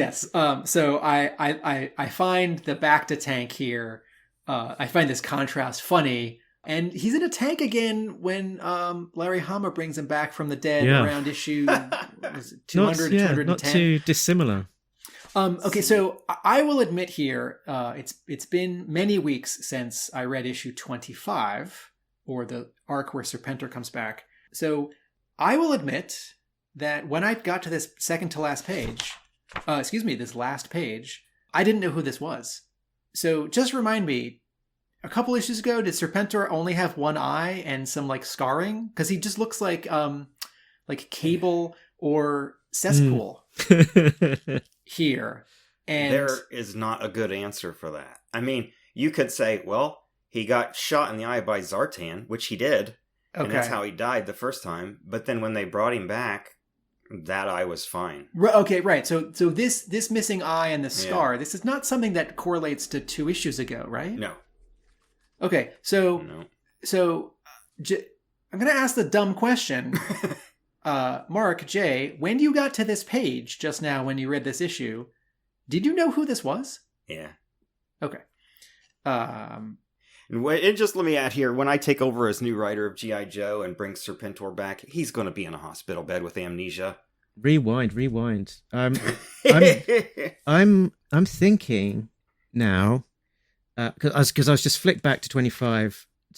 So I find the Bacta tank here. I find this contrast funny, and he's in a tank again when Larry Hama brings him back from the dead around issue 200, 210. Not too dissimilar. Okay, so I will admit here, it's been many weeks since I read issue 25, or the arc where Serpentor comes back. So I will admit that when I got to this second to last page, this last page, I didn't know who this was. So just remind me, a couple issues ago, did Serpentor only have one eye and some like scarring? Because he just looks like Cable or Cesspool here. And there is not a good answer for that. I mean, you could say, well, he got shot in the eye by Zartan, which he did. Okay. And that's how he died the first time. But then when they brought him back, that eye was fine. Okay, right. So this missing eye and the scar, this is not something that correlates to 2 issues ago, right? No. Okay, so I'm going to ask the dumb question. Mark, Jay, when you got to this page just now when you read this issue, did you know who this was? Yeah. Okay. And just let me add here, when I take over as new writer of G.I. Joe and bring Serpentor back, he's going to be in a hospital bed with amnesia. Rewind. I'm thinking now, because I was just flicked back to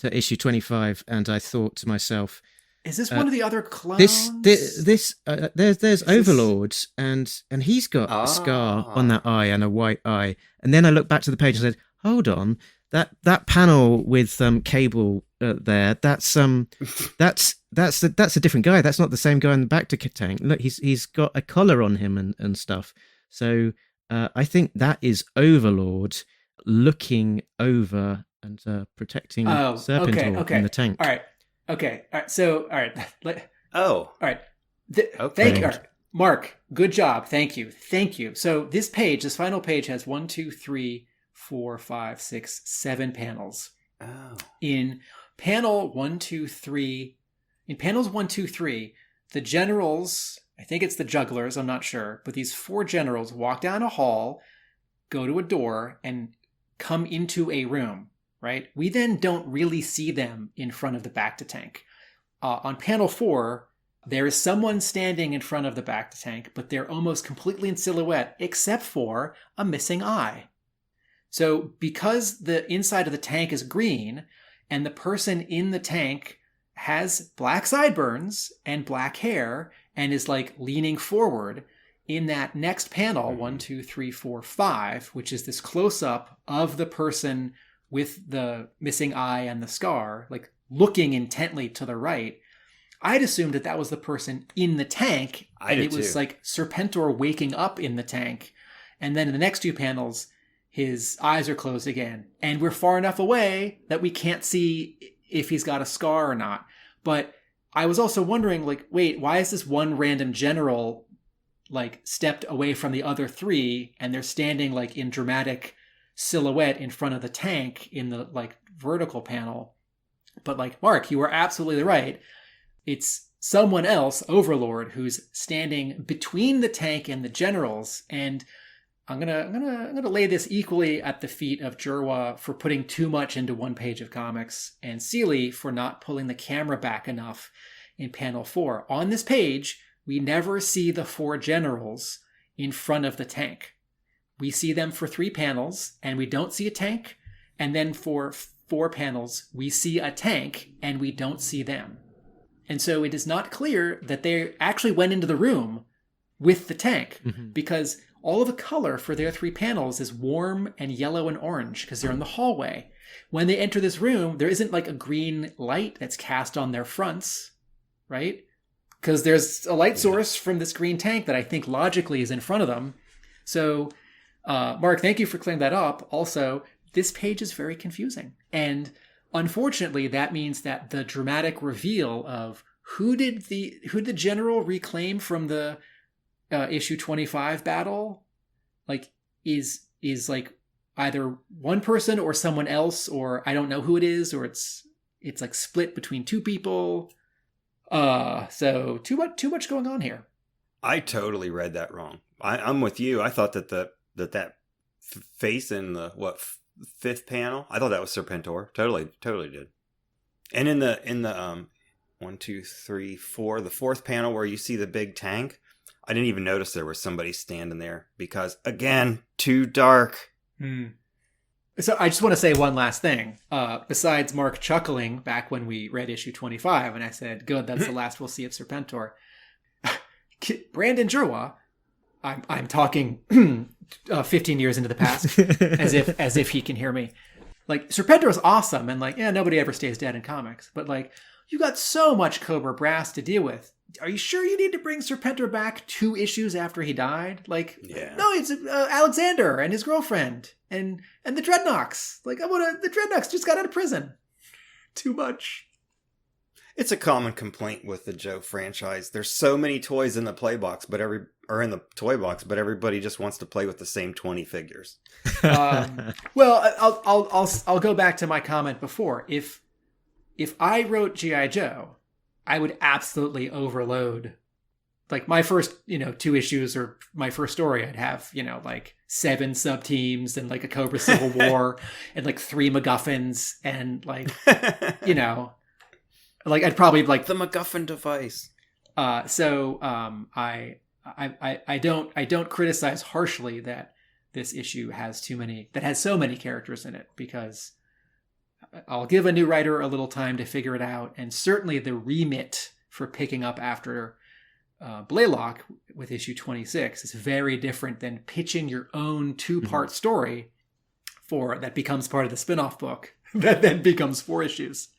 issue 25, and I thought to myself, Is this one of the other clones? There's Overlord, and he's got a scar on that eye and a white eye. And then I looked back to the page and said, "Hold on, that panel with Cable there, that's a different guy. That's not the same guy in the back to tank. Look, he's got a collar on him and stuff. So I think that is Overlord looking over and protecting Serpentor in the tank. All right. Okay. All right. So, all right. All right. Okay. Thank you. All right. Mark, good job. Thank you. So this final page has 1, 2, 3, 4, 5, 6, 7 panels. Oh. In panels 1, 2, 3, the generals, I think it's the jugglers, I'm not sure, but these 4 generals walk down a hall, go to a door, and come into a room. Right? We then don't really see them in front of the Bacta tank. On panel 4, there is someone standing in front of the Bacta tank, but they're almost completely in silhouette, except for a missing eye. So because the inside of the tank is green, and the person in the tank has black sideburns and black hair, and is like leaning forward, in that next panel, 1, 2, 3, 4, 5, which is this close-up of the person with the missing eye and the scar, like looking intently to the right, I'd assumed that was the person in the tank. It was like Serpentor waking up in the tank. And then in the next 2 panels, his eyes are closed again. And we're far enough away that we can't see if he's got a scar or not. But I was also wondering, like, wait, why is this one random general like stepped away from the other 3 and they're standing like in dramatic silhouette in front of the tank in the like vertical panel? But like, Mark, you were absolutely right. It's someone else, Overlord, who's standing between the tank and the generals. And I'm gonna lay this equally at the feet of Jerwa for putting too much into one page of comics, and Seeley for not pulling the camera back enough in panel 4. On this page, we never see the 4 generals in front of the tank. We see them for 3 panels, and we don't see a tank. And then for 4 panels, we see a tank, and we don't see them. And so it is not clear that they actually went into the room with the tank, because all of the color for their 3 panels is warm and yellow and orange, because they're in the hallway. When they enter this room, there isn't like a green light that's cast on their fronts, right? Because there's a light source from this green tank that I think logically is in front of them. So Mark, thank you for clearing that up. Also, this page is very confusing. And unfortunately, that means that the dramatic reveal of who did the general reclaim from the issue 25 battle, like, is like either one person or someone else, or I don't know who it is, or it's like split between 2 people. So too much going on here. I totally read that wrong. I'm with you. I thought that face in the 5th panel, I thought that was Serpentor. Totally did. And in the 1, 2, 3, 4, the 4th panel where you see the big tank, I didn't even notice there was somebody standing there because, again, too dark. So I just want to say one last thing. Besides Mark chuckling back when we read issue 25, and I said, good, that's the last we'll see of Serpentor. Brandon Jerwa, I'm talking 15 years into the past, as if he can hear me. Like, Serpentor is awesome, and like, yeah, nobody ever stays dead in comics, but like, you got so much Cobra brass to deal with. Are you sure you need to bring Serpentor back 2 issues after he died? Like, no, it's Alexander and his girlfriend and the Dreadnoks. Like, the Dreadnoks just got out of prison. Too much. It's a common complaint with the Joe franchise. There's so many toys in the playbox, in the toy box, but everybody just wants to play with the same 20 figures. Well, I'll go back to my comment before. If I wrote G.I. Joe, I would absolutely overload. Like, my first, 2 issues or my first story, I'd have, like 7 sub-teams and like a Cobra Civil War and like 3 MacGuffins and like, like I'd probably like the MacGuffin device. I don't criticize harshly that this issue has so many characters in it, because I'll give a new writer a little time to figure it out. And certainly the remit for picking up after Blaylock with issue 26 is very different than pitching your own two-part story that becomes part of the spin-off book that then becomes 4 issues.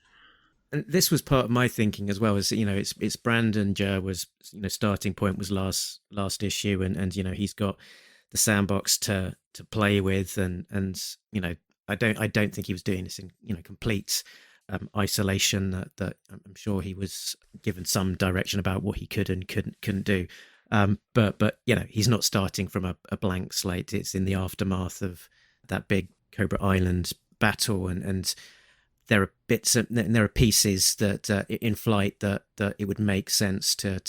And this was part of my thinking as well, as it's Brandon Jerwa's starting point was last issue, and he's got the sandbox to play with, and I don't think he was doing this in complete isolation. That I'm sure he was given some direction about what he could and couldn't do. But he's not starting from a blank slate. It's in the aftermath of that big Cobra Island battle, and there are bits and there are pieces that in flight that it would make sense to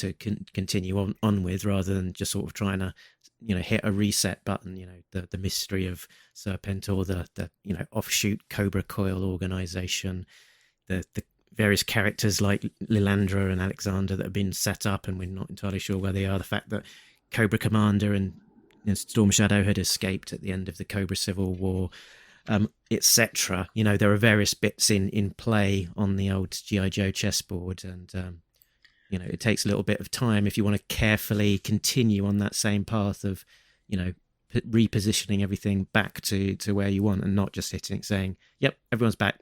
continue on with, rather than just sort of trying to hit a reset button. The mystery of Serpentor, the offshoot Cobra Coil organization, the various characters like Lilandra and Alexander that have been set up and we're not entirely sure where they are, the fact that Cobra Commander and Storm Shadow had escaped at the end of the Cobra Civil War, etc. There are various bits in play on the old G.I. Joe chessboard, and it takes a little bit of time if you want to carefully continue on that same path of repositioning everything back to where you want, and not just saying, yep, everyone's back.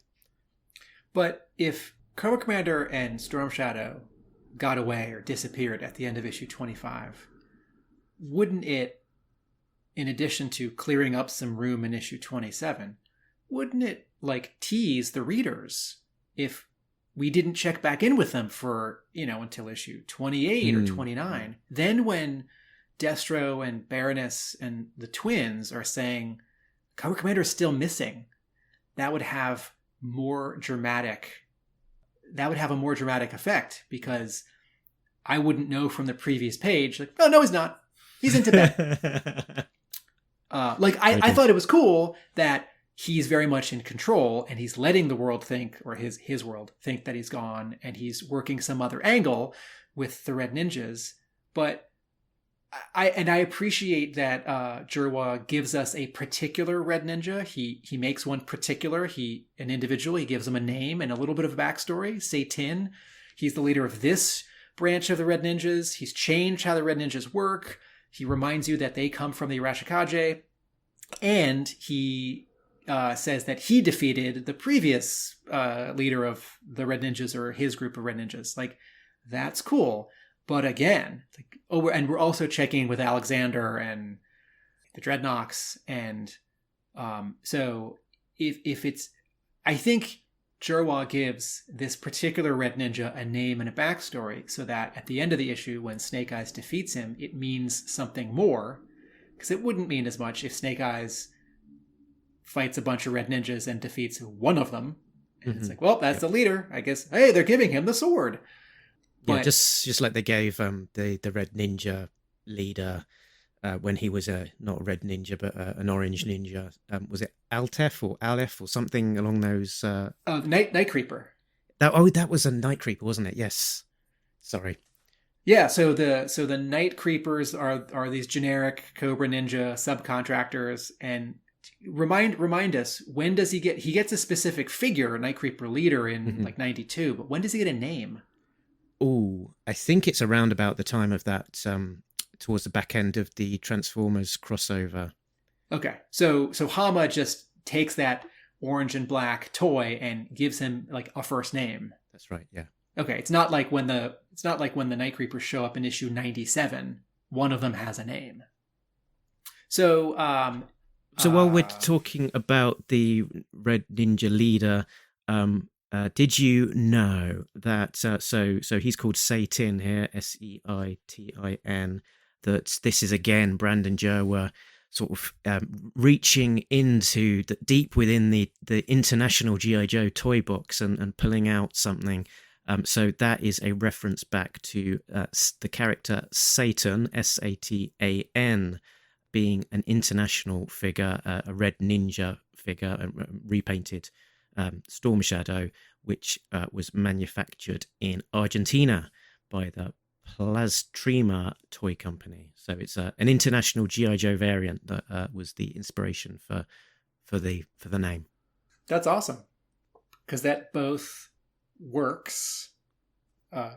But if Cobra Commander and Storm Shadow got away or disappeared at the end of issue 25, wouldn't it, in addition to clearing up some room in issue 27, wouldn't it tease the readers if we didn't check back in with them for, until issue 28 or 29? Then when Destro and Baroness and the twins are saying Cobra Commander is still missing, that would have a more dramatic effect, because I wouldn't know from the previous page, oh, no, he's not. He's in Tibet. I thought it was cool that he's very much in control and he's letting the world think, or his world think, that he's gone, and he's working some other angle with the Red Ninjas. But I appreciate that Jerwa gives us a particular Red Ninja. He makes one particular, an individual. He gives him a name and a little bit of a backstory. Satan, he's the leader of this branch of the Red Ninjas. He's changed how the Red Ninjas work. He reminds you that they come from the Arashikage, and he says that he defeated the previous leader of the Red Ninjas, or his group of Red Ninjas. That's cool. But again, we're also checking with Alexander and the Dreadnoks, and so if it's, I think Jerwa gives this particular Red Ninja a name and a backstory, so that at the end of the issue, when Snake Eyes defeats him, it means something more. Because it wouldn't mean as much if Snake Eyes fights a bunch of Red Ninjas and defeats one of them. And it's well, that's the leader. I guess, hey, they're giving him the sword. But, just like they gave the Red Ninja leader when he was not a Red Ninja but an Orange Ninja. Was it Altef or Aleph or something along those? Night Creeper. That was a Night Creeper, wasn't it? Yes. Sorry. Yeah. So the Night Creepers are these generic Cobra Ninja subcontractors. And remind us, when does he gets a specific figure, a Night Creeper leader in 92, but when does he get a name? Oh, I think it's around about the time of that, towards the back end of the Transformers crossover. Okay, so Hama just takes that orange and black toy and gives him a first name. That's right. Yeah. Okay, it's not like when the Night Creepers show up in issue 97. One of them has a name. So while we're talking about the Red Ninja leader, did you know that, so he's called Satan here, Seitin, that this is again Brandon Jerwa sort of reaching into deep within the international G.I. Joe toy box and pulling out something. So that is a reference back to the character Satan, Satan, being an international figure, a Red Ninja figure, repainted Storm Shadow, which was manufactured in Argentina by the Plastrima toy company. So it's an international G.I. Joe variant that was the inspiration for the name. That's awesome. because that both works,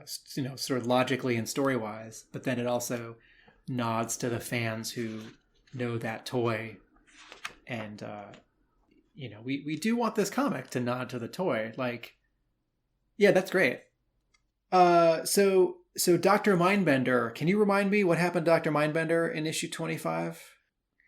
sort of logically and story-wise, but then it also nods to the fans who know that toy. And, we do want this comic to nod to the toy. Like, yeah, that's great. So Dr. Mindbender, can you remind me what happened to Dr. Mindbender in issue 25?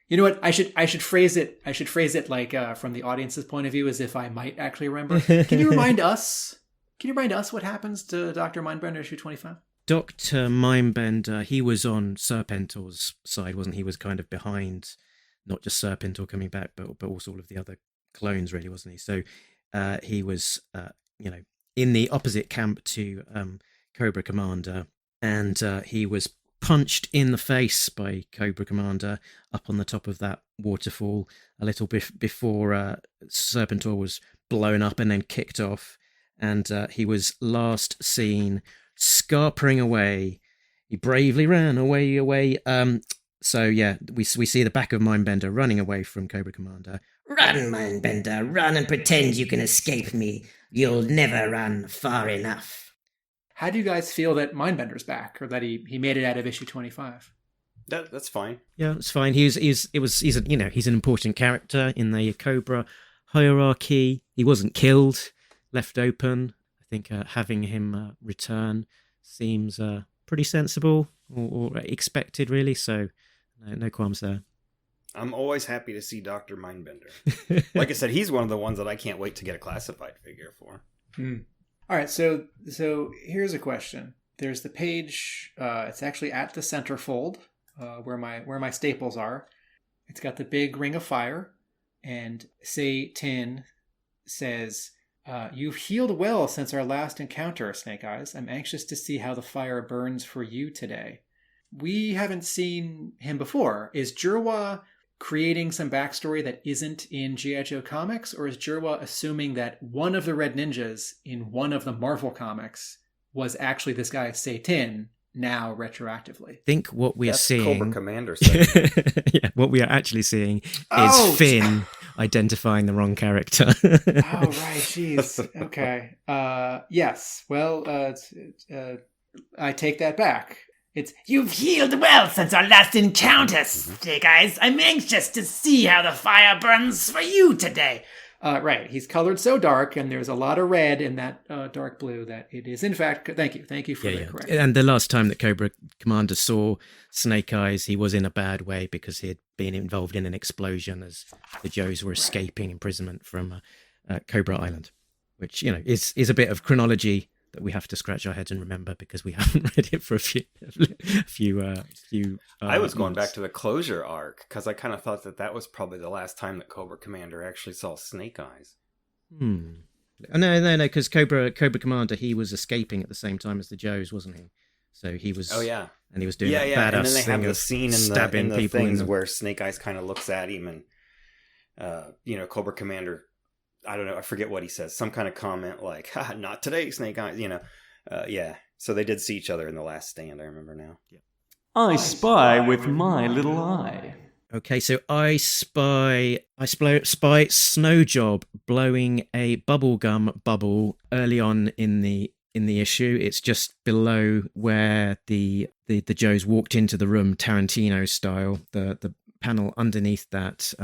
You know what? I should phrase it. I should phrase it like from the audience's point of view, as if I might actually remember. Can you remind us? Can you remind us what happens to Dr. Mindbender issue 25? Dr. Mindbender, he was on Serpentor's side, wasn't he? He was kind of behind, not just Serpentor coming back, but also all of the other clones, really, wasn't he? So he was, in the opposite camp to Cobra Commander, and he was punched in the face by Cobra Commander up on the top of that waterfall a little bit before Serpentor was blown up and then kicked off, and he was last seen scarpering away. He bravely ran away. So yeah, we see the back of Mindbender running away from Cobra Commander. Run, Mindbender, run and pretend you can escape me. You'll never run far enough. How do you guys feel that Mindbender's back, or that he made it out of issue 25? That's fine. Yeah, it's fine. He's an important character in the Cobra hierarchy. He wasn't killed, left open. I think having him return seems pretty sensible or expected, really. So no qualms there. I'm always happy to see Dr. Mindbender. Like I said, he's one of the ones that I can't wait to get a classified figure for. All right, so here's a question. There's the page. It's actually at the centerfold where my staples are. It's got the big ring of fire, and Say Tin says, "You've healed well since our last encounter, Snake Eyes. I'm anxious to see how the fire burns for you today." We haven't seen him before. Is Jerwa creating some backstory that isn't in G.I. Joe comics, or is Jerwa assuming that one of the Red Ninjas in one of the Marvel comics was actually this guy Satan, now retroactively? I think what we are seeing... Cobra Commander said. Yeah, what we are actually seing is Finn identifying the wrong character. Oh, right, jeez. Okay. Yes, well, I take that back. You've healed well since our last encounter, Snake Eyes. I'm anxious to see how the fire burns for you today. Right. He's colored so dark, and there's a lot of red in that dark blue that it is, in fact... Thank you for the correction. And the last time that Cobra Commander saw Snake Eyes, he was in a bad way because he had been involved in an explosion as the Joes were escaping imprisonment from Cobra Island, which, is a bit of chronology that we have to scratch our heads and remember because we haven't read it for a few I was going back to the closure arc because I kind of thought that was probably the last time that Cobra Commander actually saw Snake Eyes. No, because Cobra Commander, he was escaping at the same time as the Joes, wasn't he? So he was. Oh yeah, and he was doing that badass and then they thing have the scene in the people things where Snake Eyes kind of looks at him, and Cobra Commander, I don't know, I forget what he says, some kind of comment like, "Ha, not today, Snake Eyes," So they did see each other in the Last Stand. I remember now. Yeah. I spy with my little eye. Okay, so I spy Snowjob blowing a bubblegum bubble early on in the issue. It's just below where the Joes walked into the room, Tarantino style. The panel underneath that,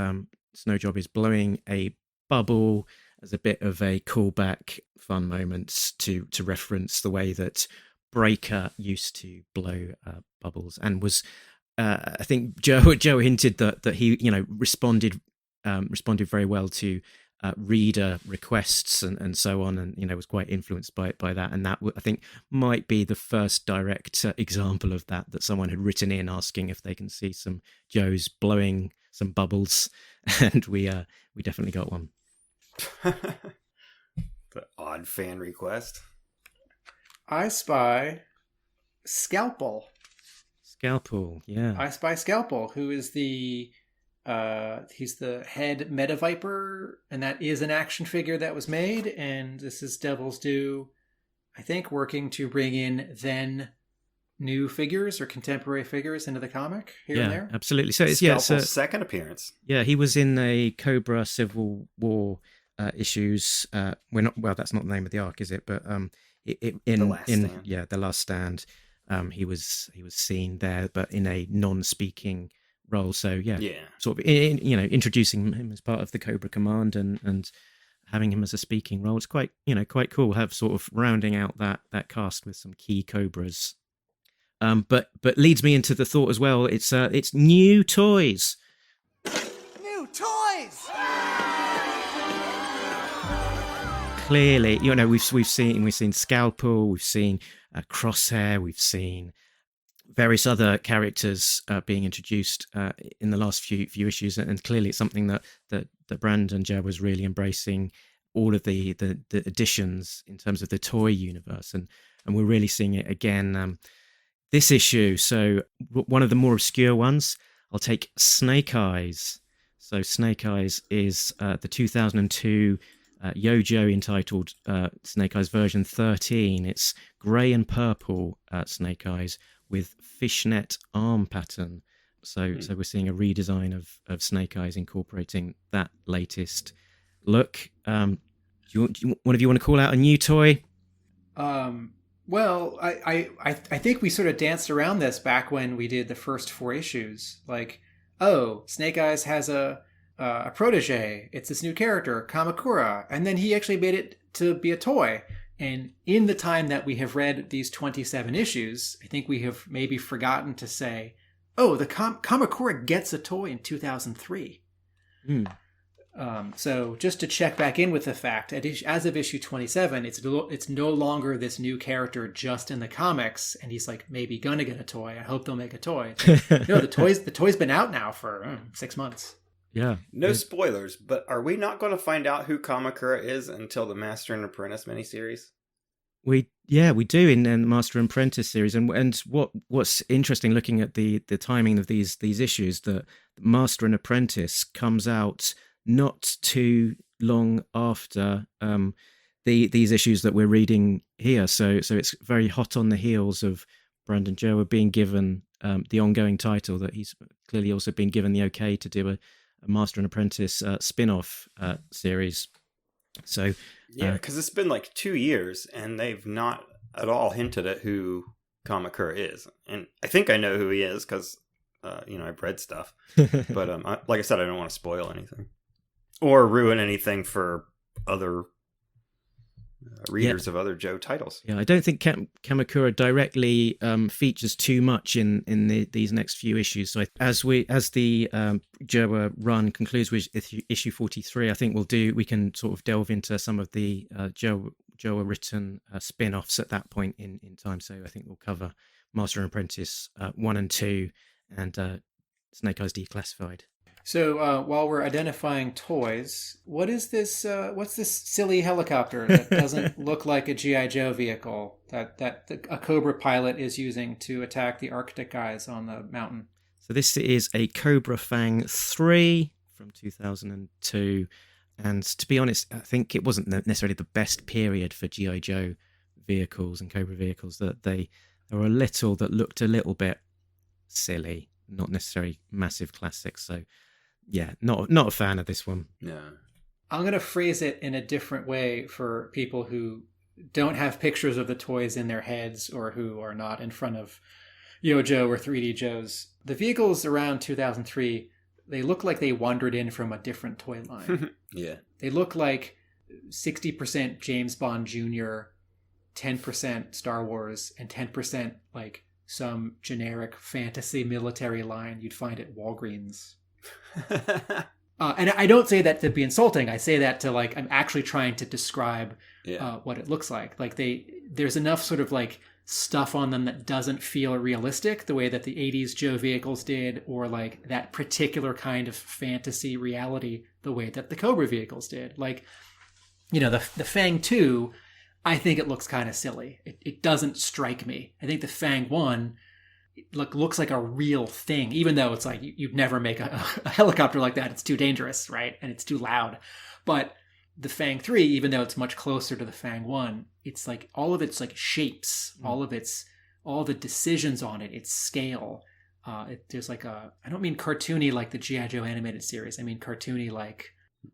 Snowjob is blowing a bubble as a bit of a callback, fun moment to reference the way that Breaker used to blow bubbles, and was I think Joe hinted that he responded very well to reader requests and so on, and was quite influenced by that, and that I think might be the first direct example of that someone had written in asking if they can see some Joes blowing some bubbles, and we definitely got one. The odd fan request. I spy Scalpel. Yeah. I spy Scalpel, who is he's the head Meta Viper, and that is an action figure that was made, and this is Devil's Due, I think, working to bring in then new figures or contemporary figures into the comic here and there. Absolutely. So it's Scalpel's second appearance. Yeah, he was in a Cobra Civil War issues. We're not well. That's not the name of the arc, is it? But in The Last Stand. The Last Stand, he was seen there, but in a non-speaking role. So sort of introducing him as part of the Cobra Command and having him as a speaking role. It's quite cool. Have sort of rounding out that cast with some key Cobras. But leads me into the thought as well. It's new toys. New toys! Clearly, we've seen Scalpel, we've seen Crosshair, we've seen various other characters being introduced in the last few issues, and clearly it's something that Brand and Jerwa was really embracing, all of the additions in terms of the toy universe, and we're really seeing it again this issue. So one of the more obscure ones, I'll take Snake Eyes. So Snake Eyes is the 2002 Yojo entitled Snake Eyes version 13. It's grey and purple Snake Eyes with fishnet arm pattern. So we're seeing a redesign of Snake Eyes incorporating that latest look. One of you want to call out a new toy? Well, I think we sort of danced around this back when we did the first 4 issues. Like, oh, Snake Eyes has a protege. It's this new character, Kamakura, and then he actually made it to be a toy. And in the time that we have read these 27 issues, I think we have maybe forgotten to say, oh, the Kamakura gets a toy in 2003. So just to check back in with the fact, as of issue 27, it's no longer this new character just in the comics, and he's like maybe gonna get a toy. I hope they'll make a toy. No, the toy's been out now for 6 months. Yeah. No spoilers, but are we not going to find out who Kamakura is until the Master and Apprentice miniseries? We do in the Master and Apprentice series, and what's interesting looking at the timing of these issues, that Master and Apprentice comes out not too long after these issues that we're reading here, so it's very hot on the heels of Brandon Jerwa being given the ongoing title, that he's clearly also been given the okay to do a Master and Apprentice spin-off series. So because it's been like 2 years and they've not at all hinted at who Kamakura is, and I think I know who he is because I've read stuff, but like I said, I don't want to spoil anything or ruin anything for other readers of other Joe titles. Yeah, I don't think Kamakura directly features too much in these next few issues. So as the Jerwa run concludes with issue 43, I think we can sort of delve into some of the Jerwa written spin-offs at that point in time. So I think we'll cover Master and Apprentice 1 and 2 and Snake Eyes Declassified. So while we're identifying toys, what is this? What's this silly helicopter that doesn't look like a G.I. Joe vehicle that a Cobra pilot is using to attack the Arctic guys on the mountain? So this is a Cobra Fang 3 from 2002. And to be honest, I think it wasn't necessarily the best period for G.I. Joe vehicles and Cobra vehicles. That there were that looked a little bit silly, not necessarily massive classics. So yeah, not a fan of this one. No. I'm going to phrase it in a different way for people who don't have pictures of the toys in their heads or who are not in front of Yojo or 3D Joes. The vehicles around 2003, they look like they wandered in from a different toy line. Yeah. They look like 60% James Bond Jr., 10% Star Wars, and 10% like some generic fantasy military line you'd find at Walgreens. And I don't say that to be insulting. I say that to like, I'm actually trying to describe what it looks like. Like there's enough sort of like stuff on them that doesn't feel realistic the way that the 80s Joe vehicles did, or like that particular kind of fantasy reality the way that the Cobra vehicles did. Like, the Fang 2, I think it looks kind of silly. It doesn't strike me. I think the Fang 1 looks like a real thing, even though it's like you'd never make a helicopter like that. It's too dangerous, right? And it's too loud. But the Fang 3, even though it's much closer to the Fang 1, it's like all of its like shapes, all the decisions on it, its scale. There's like I don't mean cartoony like the G.I. Joe animated series. I mean cartoony like...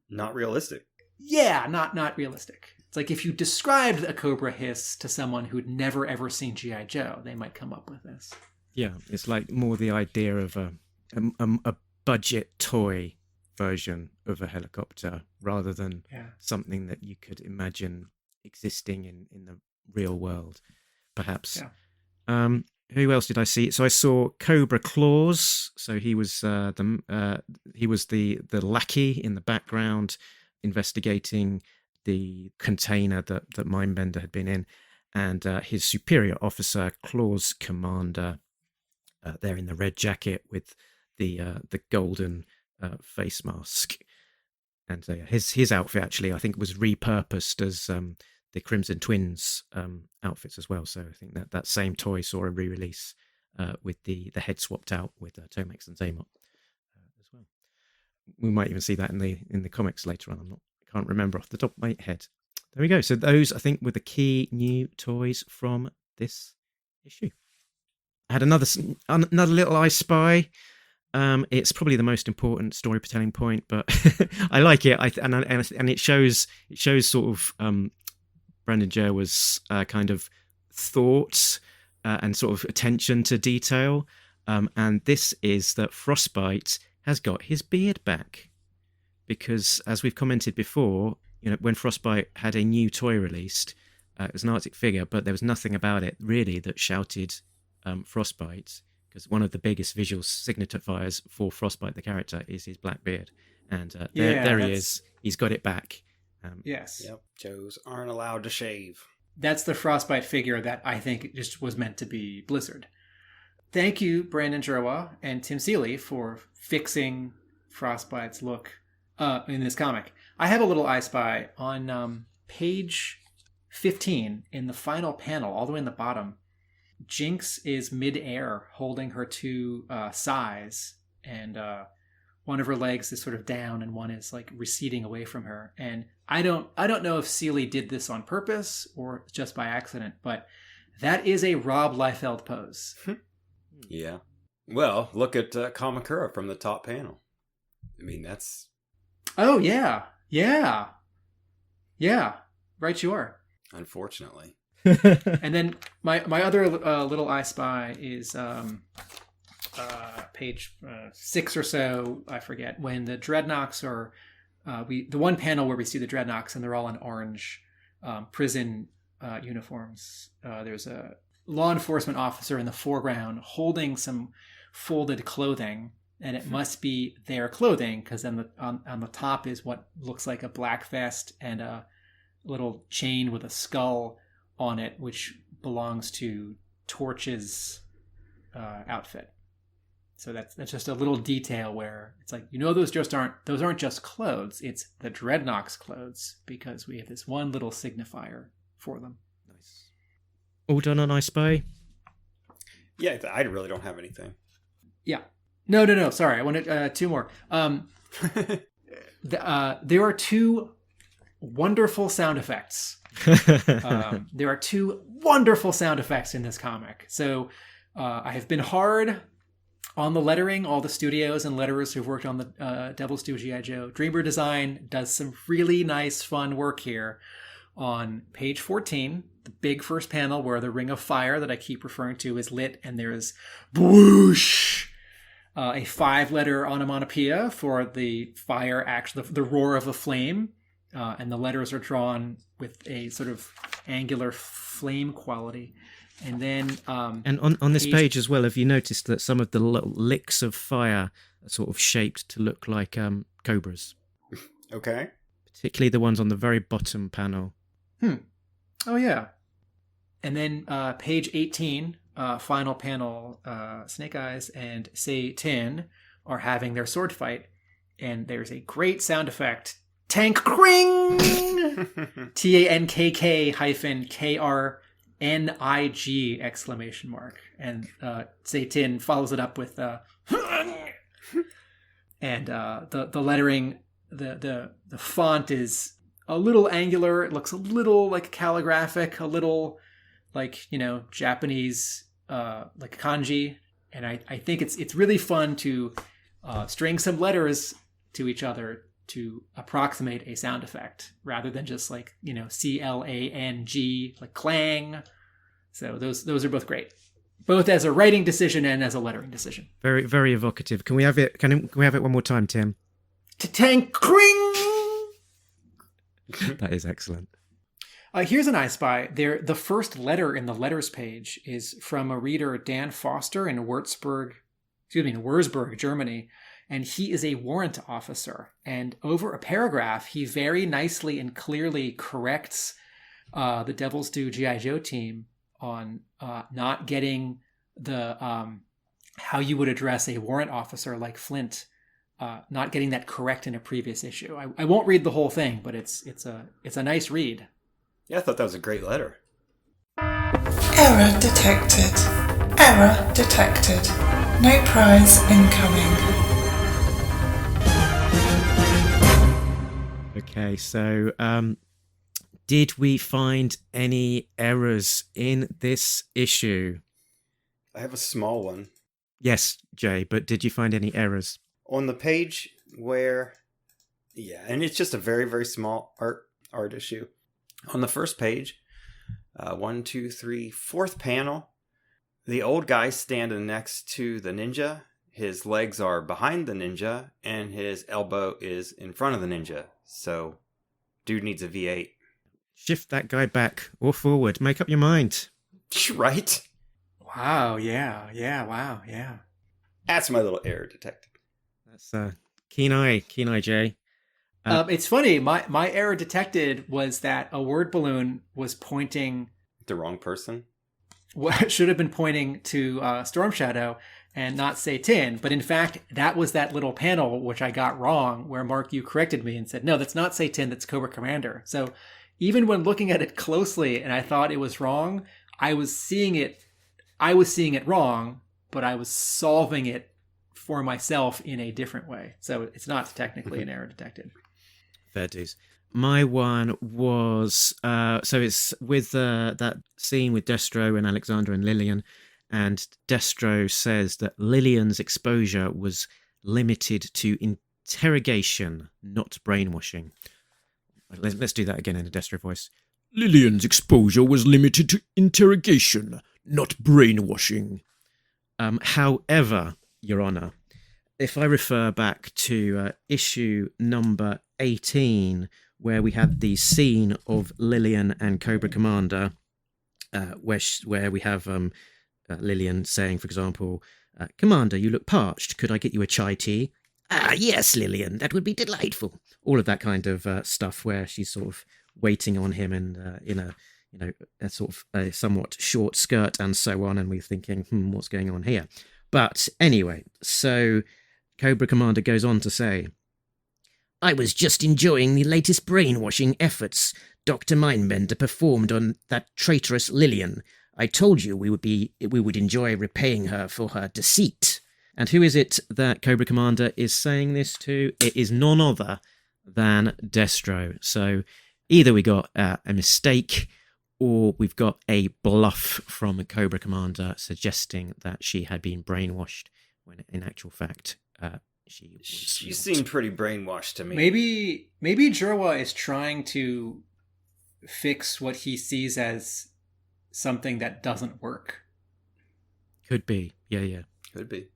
Not realistic. yeah, not realistic. It's like if you described a cobra hiss to someone who'd never ever seen G.I. Joe, they might come up with this. Yeah, it's like more the idea of a budget toy version of a helicopter rather than something that you could imagine existing in the real world, perhaps. Yeah. Who else did I see? So I saw Cobra Claws. So he was the lackey in the background, investigating the container that Mindbender had been in, and his superior officer, Claws Commander, there in the red jacket with the golden face mask, and his outfit actually I think was repurposed as the Crimson Twins outfits as well. So I think that same toy saw a re-release with the head swapped out with Tomex and Zaymot as well. We might even see that in the comics later on. I can't remember off the top of my head. There we go. So those I think were the key new toys from this issue. I had another little I Spy. It's probably the most important storytelling point, but I like it. And it shows sort of Brandon Jerwa's kind of thoughts and sort of attention to detail. And this is that Frostbite has got his beard back, because as we've commented before, when Frostbite had a new toy released, it was an Arctic figure, but there was nothing about it really that shouted Frostbite, because one of the biggest visual signifiers for Frostbite the character is his black beard, and there he is. He's got it back. Yes. Yep. Joes aren't allowed to shave. That's the Frostbite figure that I think just was meant to be Blizzard. Thank you, Brandon Jerwa and Tim Seeley, for fixing Frostbite's look in this comic. I have a little I Spy on page 15 in the final panel, all the way in the bottom. Jinx is mid-air holding her two sais, and one of her legs is sort of down and one is like receding away from her. And I don't know if Seeley did this on purpose or just by accident, but that is a Rob Liefeld pose. Yeah. Well, look at Kamakura from the top panel. I mean, that's... Oh, yeah. Yeah. Yeah. Right you are. Unfortunately. And then my other little I Spy is page 6 or so, I forget, when the Dreadnoks are... the one panel where we see the Dreadnoks and they're all in orange prison uniforms. There's a law enforcement officer in the foreground holding some folded clothing, and it must be their clothing, because on the top is what looks like a black vest and a little chain with a skull on it, which belongs to Torch's outfit. So that's just a little detail where it's like, those aren't just clothes, it's the Dreadnoks clothes, because we have this one little signifier for them. Nice. All done on I Spy? Yeah, I really don't have anything. Yeah. No. Sorry, I wanted two more. There are two wonderful sound effects. There are two wonderful sound effects in this comic. So I have been hard on the lettering. All the studios and letterers who've worked on the Devil's Due G.I. Joe. Dreamer Design does some really nice, fun work here. On page 14, the big first panel where the ring of fire that I keep referring to is lit, and there is whoosh, a 5-letter onomatopoeia for the fire action, the roar of a flame, and the letters are drawn with a sort of angular flame quality. And then and on this page as well, have you noticed that some of the little licks of fire are sort of shaped to look like cobras? Okay. Particularly the ones on the very bottom panel. Oh, yeah. And then page 18, final panel, Snake Eyes and Satan are having their sword fight. And there's a great sound effect. Tank Kring! TANKK-KRNIG exclamation mark. And Satan follows it up with and the lettering, the font is a little angular. It looks a little like calligraphic, a little like, Japanese, like kanji. And I think it's really fun to string some letters to each other to approximate a sound effect rather than just like, CLANG, like clang. So those are both great, both as a writing decision and as a lettering decision. Very, very evocative. Can we have it? Can we have it one more time, Tim? Tankring. That is excellent. Here's an I Spy. The first letter in the letters page is from a reader, Dan Foster, in Wurzburg, Germany. And he is a warrant officer. And over a paragraph, he very nicely and clearly corrects the Devil's Due G.I. Joe team on not getting the how you would address a warrant officer like Flint, not getting that correct in a previous issue. I won't read the whole thing, but it's a nice read. Yeah, I thought that was a great letter. Error detected. Error detected. No prize incoming. Okay, so did we find any errors in this issue? I have a small one. Yes, Jay, but did you find any errors? On the page where... Yeah, and it's just a very, very small art issue. On the first page, 1, 2, 3, fourth panel, the old guy standing next to the ninja. His legs are behind the ninja, and his elbow is in front of the ninja. So, dude needs a V8. Shift that guy back or forward. Make up your mind. Right? Wow, yeah, wow, yeah. That's my little error detected. That's keen eye, Jay. It's funny. My error detected was that a word balloon was pointing... The wrong person? What should have been pointing to Storm Shadow and not Satan. But in fact, that was that little panel which I got wrong, where Mark, you corrected me and said, no, that's not Satan, that's Cobra Commander. So even when looking at it closely and I thought it was wrong, I was seeing it wrong, but I was solving it for myself in a different way. So it's not technically an error detected. Fair dues. My one was so it's with that scene with Destro and Alexander and Lillian, and Destro says that Lillian's exposure was limited to interrogation, not brainwashing. Let's do that again in a Destro voice. Lillian's exposure was limited to interrogation, not brainwashing. However, Your Honour, if I refer back to issue number 18, where we had the scene of Lillian and Cobra Commander, where we have Lillian saying, for example, Commander, you look parched. Could I get you a chai tea? Ah, yes, Lillian, that would be delightful. All of that kind of stuff where she's sort of waiting on him and in a sort of a somewhat short skirt and so on, and we're thinking, what's going on here? But anyway, so Cobra Commander goes on to say, I was just enjoying the latest brainwashing efforts Dr. Mindbender performed on that traitorous Lillian. I told you we would enjoy repaying her for her deceit. And who is it that Cobra Commander is saying this to? It is none other than Destro. So either we got a mistake, or we've got a bluff from Cobra Commander suggesting that she had been brainwashed, when in actual fact she seemed pretty brainwashed to me. Maybe Jerwa is trying to fix what he sees as something that doesn't work. Could be, yeah. Could be.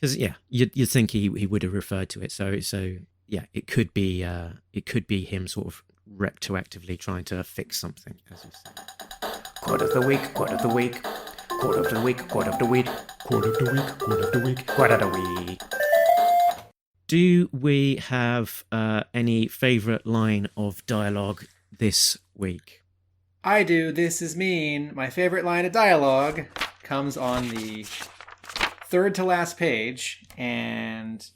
Because you'd think he would have referred to it. So yeah, it could be him sort of retroactively trying to fix something, as you say. Quote of the week, quote of the week, quote of the week, quote of the week, quote of the week, quote of the week, quote of the week. Do we have any favourite line of dialogue this week? I do. This is mean. My favorite line of dialogue comes on the third to last page, and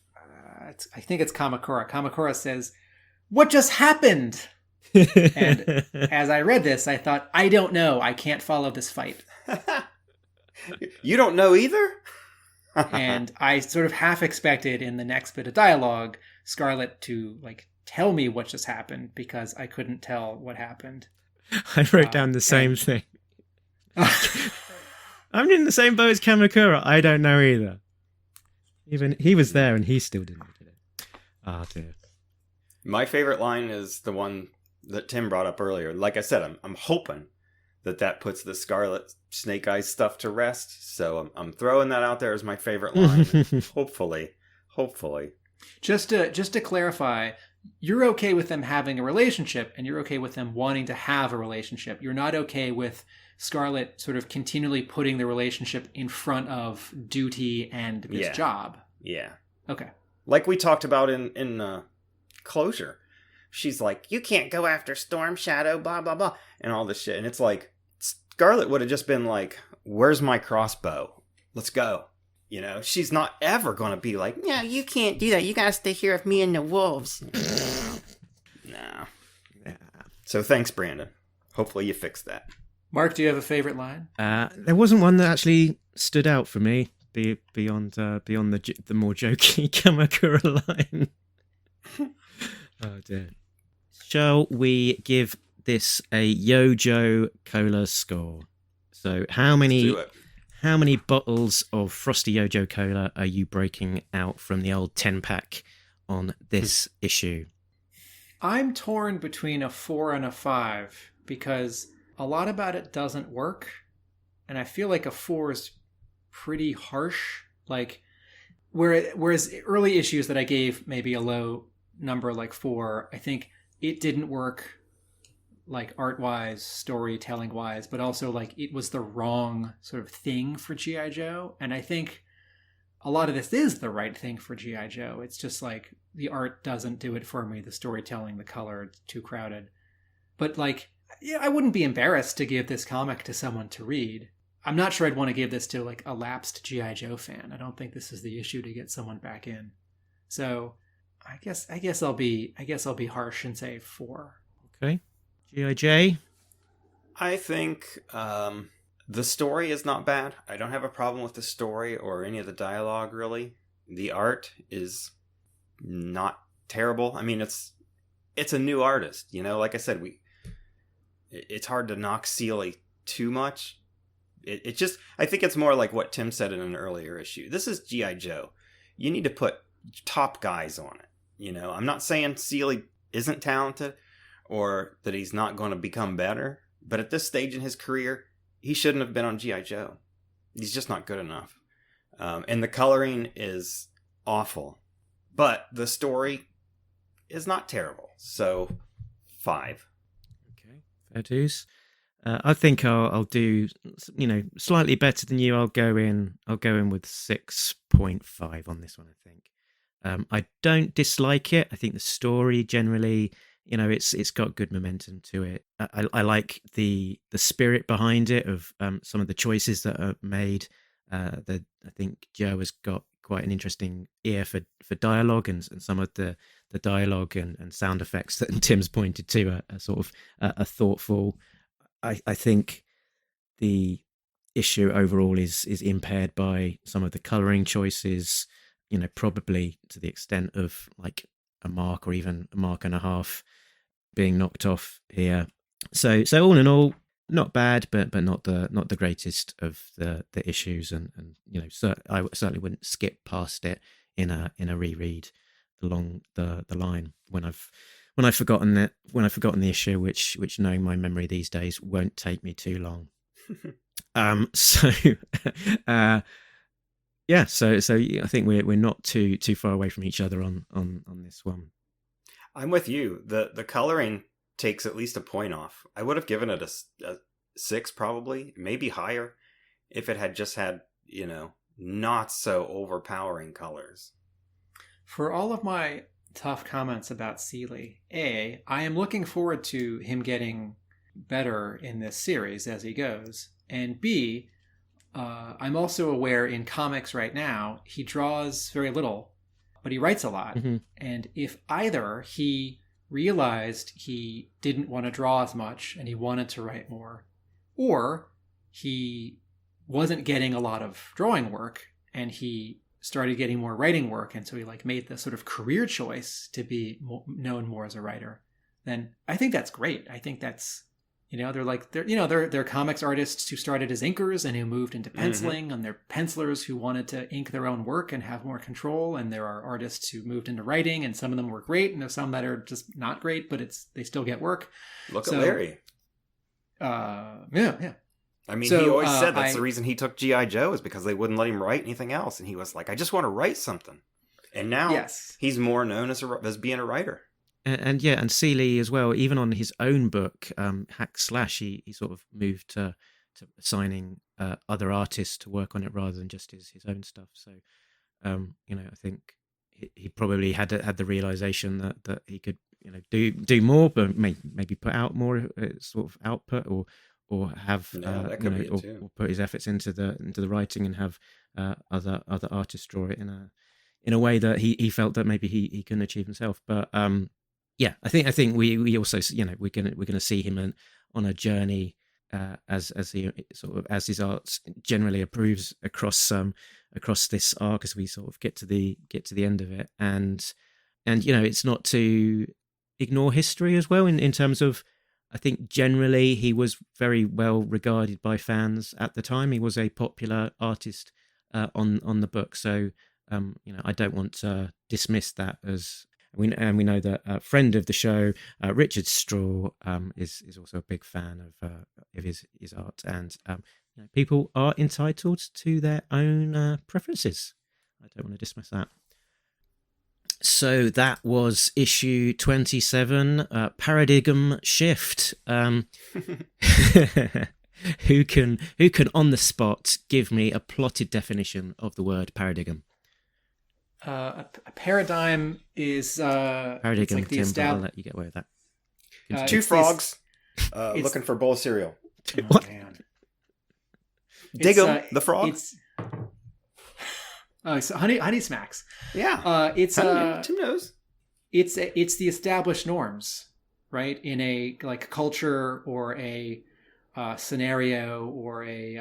I think it's Kamakura. Kamakura says, "What just happened?" And as I read this, I thought, I don't know. I can't follow this fight. You don't know either? And I sort of half expected in the next bit of dialogue, Scarlet to tell me what just happened, because I couldn't tell what happened. I wrote down the same thing. I'm in the same boat as Kamakura. I don't know either. Even he was there and he still didn't get it. Ah, dear. My favorite line is the one that Tim brought up earlier. Like I said, I'm hoping that puts the Scarlet Snake Eyes stuff to rest. So I'm throwing that out there as my favorite line. Hopefully. Just to clarify, you're okay with them having a relationship, and you're okay with them wanting to have a relationship. You're not okay with Scarlet sort of continually putting the relationship in front of duty and this job. Yeah. Okay. Like we talked about in Closure. She's like, you can't go after Storm Shadow, blah, blah, blah, and all this shit. And it's like, Scarlet would have just been like, where's my crossbow? Let's go. You know, she's not ever going to be like, no, you can't do that. You got to stay here with me and the wolves. No. Yeah. So thanks, Brandon. Hopefully you fix that. Mark, do you have a favorite line? There wasn't one that actually stood out for me beyond the more jokey Kamakura line. Oh dear. Shall we give this a Yojo Cola score? So how many bottles of Frosty Yojo Cola are you breaking out from the old 10-pack on this issue? I'm torn between a 4 and a 5 because a lot about it doesn't work, and I feel like a 4 is pretty harsh. Like, whereas early issues that I gave maybe a low number like 4, I think it didn't work like art-wise, storytelling-wise, but also like it was the wrong sort of thing for G.I. Joe. And I think a lot of this is the right thing for G.I. Joe. It's just like the art doesn't do it for me. The storytelling, the color, it's too crowded. But like, yeah, I wouldn't be embarrassed to give this comic to someone to read. I'm not sure I'd want to give this to like a lapsed G.I. Joe fan. I don't think this is the issue to get someone back in. So I guess I'll be harsh and say 4. Okay. G.I.J.? I think the story is not bad. I don't have a problem with the story or any of the dialogue, really. The art is not terrible. I mean, it's a new artist, you know? Like I said, it's hard to knock Seeley too much. It just, I think it's more like what Tim said in an earlier issue. This is G.I. Joe. You need to put top guys on it. You know, I'm not saying Seeley isn't talented or that he's not going to become better, but at this stage in his career, he shouldn't have been on G.I. Joe. He's just not good enough. And the coloring is awful, but the story is not terrible. So 5. Okay, fair dues. I think I'll do, slightly better than you. I'll go in with 6.5 on this one, I think. I don't dislike it. I think the story generally, it's got good momentum to it. I like the spirit behind it of some of the choices that are made. I think Joe has got quite an interesting ear for dialogue, and some of the dialogue and sound effects that Tim's pointed to are sort of a thoughtful. I think the issue overall is impaired by some of the colouring choices, probably to the extent of like a mark or even a mark and a half being knocked off here. So all in all, not bad, but not the greatest of the issues, and I certainly wouldn't skip past it in a reread along the line when I've forgotten the issue, which knowing my memory these days won't take me too long. So I think we're not too far away from each other on this one. I'm with you. The coloring takes at least a point off. I would have given it a 6 probably, maybe higher, if it had just had, not so overpowering colors. For all of my tough comments about Seeley, I am looking forward to him getting better in this series as he goes. And B, I'm also aware in comics right now, he draws very little, but he writes a lot. Mm-hmm. And if either he realized he didn't want to draw as much and he wanted to write more, or he wasn't getting a lot of drawing work and he started getting more writing work, and so he made the sort of career choice to be known more as a writer, then I think that's great. I think that's They're comics artists who started as inkers and who moved into penciling, and they're pencilers who wanted to ink their own work and have more control. And there are artists who moved into writing, and some of them were great, and there's some that are just not great, but they still get work. Look at Larry. Yeah. I mean, he always said that's the reason he took G.I. Joe is because they wouldn't let him write anything else, and he was like, I just want to write something. And now he's more known as being a writer. And Seeley as well, even on his own book, Hack Slash, he sort of moved to assigning other artists to work on it rather than just his own stuff. So, I think he probably had the realization that he could, do more, but maybe put out more sort of output or have or put his efforts into the writing and have other artists draw it in a way that he felt that maybe he couldn't achieve himself. But I think we also we're gonna see him on a journey as he sort of as his art generally improves across this arc as we sort of get to the end of it, and it's not to ignore history as well in terms of, I think generally he was very well regarded by fans at the time. He was a popular artist on the book, so I don't want to dismiss that as. We know that a friend of the show, Richard Straw, is also a big fan of his art, and people are entitled to their own preferences. I don't want to dismiss that. So that was issue 27, Paradigm Shift. Who can on the spot give me a plotted definition of the word paradigm? A paradigm is paradigm. Like Tim, I'll let you get away with that. Two frogs looking for a bowl of cereal. What? Man. Dig'em, the frog. So honey smacks. Yeah. Tim knows. It's the established norms, right? In a like culture or a scenario or a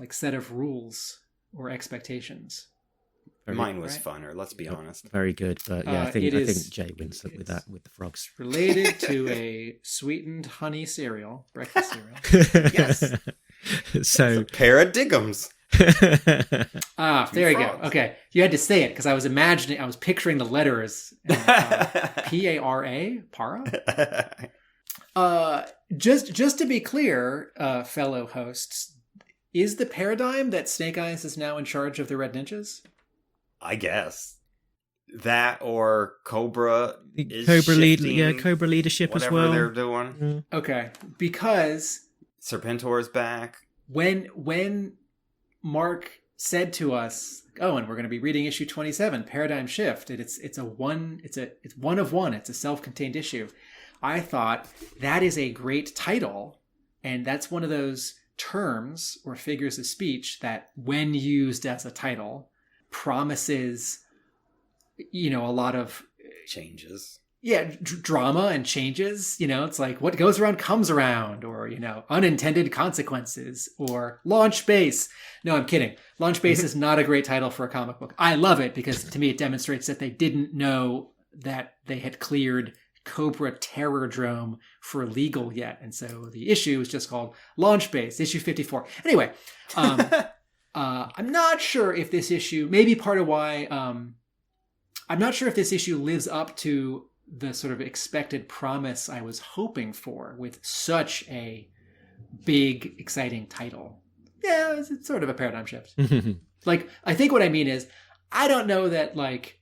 like set of rules or expectations. Mine was funner, let's be honest. Very good, but yeah, I think Jay wins with that with the frogs. Related to a sweetened honey cereal, breakfast cereal. Yes. So paradigms. There you go. Okay, you had to say it because I was picturing the letters. P-A-R-A, para. Just to be clear, fellow hosts, is the paradigm that Snake Eyes is now in charge of the Red Ninjas? I guess that or Cobra is Cobra shifting, Cobra leadership as well. Whatever they're doing. Okay, because Serpentor's back. When Mark said to us, "Oh, and we're going to be reading issue 27, Paradigm Shift," it's one of one. It's a self-contained issue. I thought that is a great title, and that's one of those terms or figures of speech that, when used as a title, promises, a lot of changes. Yeah, drama and changes. It's like what goes around comes around, or unintended consequences, or launch base. No, I'm kidding. Launch base is not a great title for a comic book. I love it because to me it demonstrates that they didn't know that they had cleared Cobra Terrordrome for legal yet, and so the issue is just called Launch Base, issue 54. Anyway. I'm not sure if this issue, maybe part of why, I'm not sure if this issue lives up to the sort of expected promise I was hoping for with such a big, exciting title. Yeah, it's sort of a paradigm shift. Like, I think what I mean is, I don't know that, like,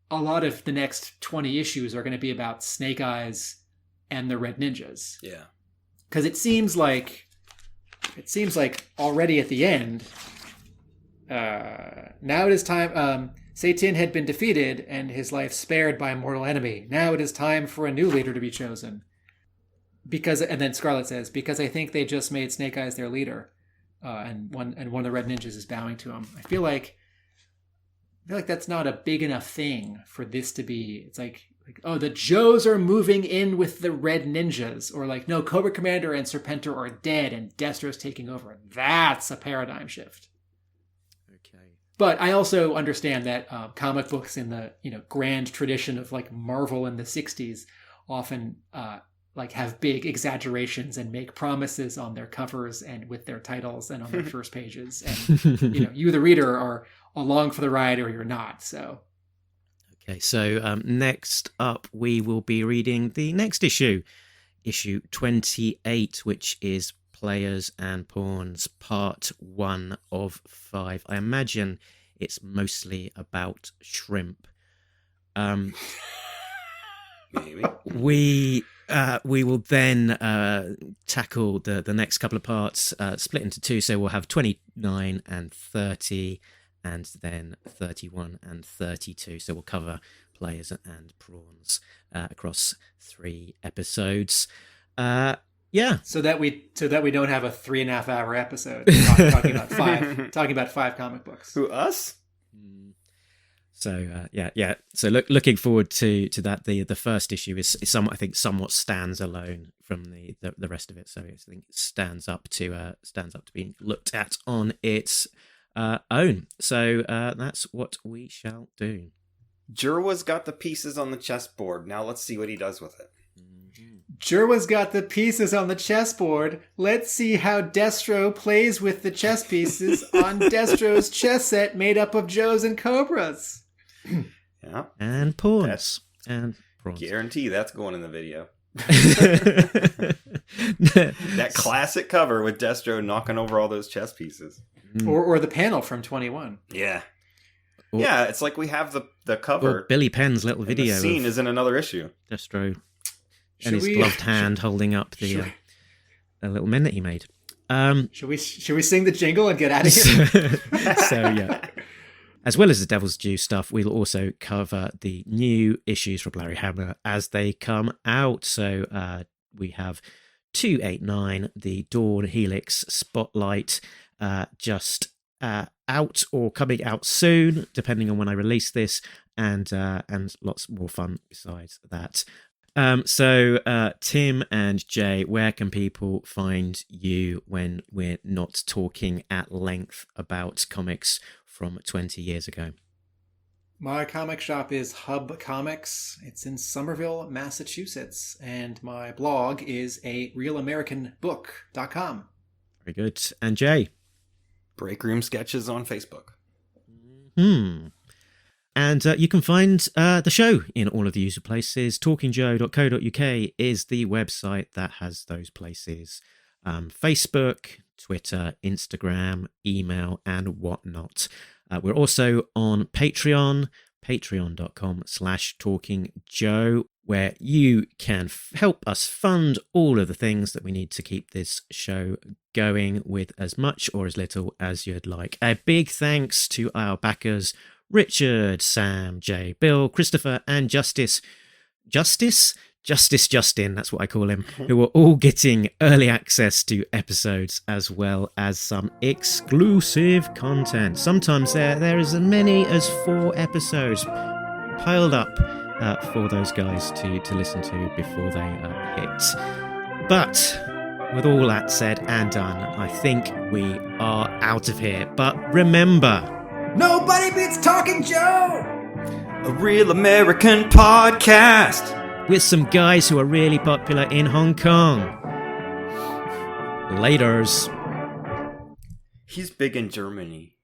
a lot of the next 20 issues are going to be about Snake Eyes and the Red Ninjas. Yeah. Because it seems like already at the end, now it is time. Satan had been defeated and his life spared by a mortal enemy. Now it is time for a new leader to be chosen. And then Scarlet says, because I think they just made Snake Eyes their leader, and one of the Red Ninjas is bowing to him. I feel like that's not a big enough thing for this to be. It's like oh, the Joes are moving in with the Red Ninjas, or like no, Cobra Commander and Serpentor are dead and Destro's taking over. That's a paradigm shift. But I also understand that comic books in the grand tradition of like Marvel in the 60s often like have big exaggerations and make promises on their covers and with their titles and on their first pages. And you the reader are along for the ride or you're not. So okay, so next up we will be reading the next issue 28, which is Players and Pawns, part 1 of 5. I imagine it's mostly about shrimp. Maybe. We will then tackle the next couple of parts, split into 2. So we'll have 29 and 30, and then 31 and 32. So we'll cover Players and Prawns across 3 episodes. Yeah. So that we don't have a 3.5 hour episode talking about 5 comic books. Who, us? So yeah. So looking forward to that. The first issue is I think somewhat stands alone from the rest of it. So I think it stands up to being looked at on its own. So that's what we shall do. Jerwa's got the pieces on the chessboard. Now let's see what he does with it. Jerwa's got the pieces on the chessboard. Let's see how Destro plays with the chess pieces on Destro's chess set made up of Joes and Cobras. Yeah. And pawns. And prawns. Guarantee that's going in the video. That classic cover with Destro knocking over all those chess pieces. Or the panel from 21. Yeah. Yeah, it's like we have the cover. Or Billy Penn's little video. The scene is in another issue. Destro and his gloved hand holding up the little men that he made. Should we sing the jingle and get out of here? So yeah. As well as the Devil's Due stuff, we'll also cover the new issues from Larry Hama as they come out. So we have 289, the Dawn Helix Spotlight, just out or coming out soon, depending on when I release this, and lots more fun besides that. So Tim and Jay, where can people find you when we're not talking at length about comics from 20 years ago? My comic shop is Hub Comics. It's in Somerville, Massachusetts. And my blog is realamericanbook.com. Very good. And Jay? Break Room Sketches on Facebook. And you can find the show in all of the usual places. talkingjoe.co.uk is the website that has those places. Facebook, Twitter, Instagram, email, and whatnot. We're also on Patreon, patreon.com/talkingjoe, where you can help us fund all of the things that we need to keep this show going with as much or as little as you'd like. A big thanks to our backers, Richard, Sam, Jay, Bill, Christopher, and Justin, that's what I call him, who are all getting early access to episodes as well as some exclusive content. Sometimes there is as many as 4 episodes piled up for those guys to listen to before they hit. But with all that said and done, I think we are out of here. But remember, Nobody beats Talking Joe! A real American podcast. with some guys who are really popular in Hong Kong. Laters. He's big in Germany.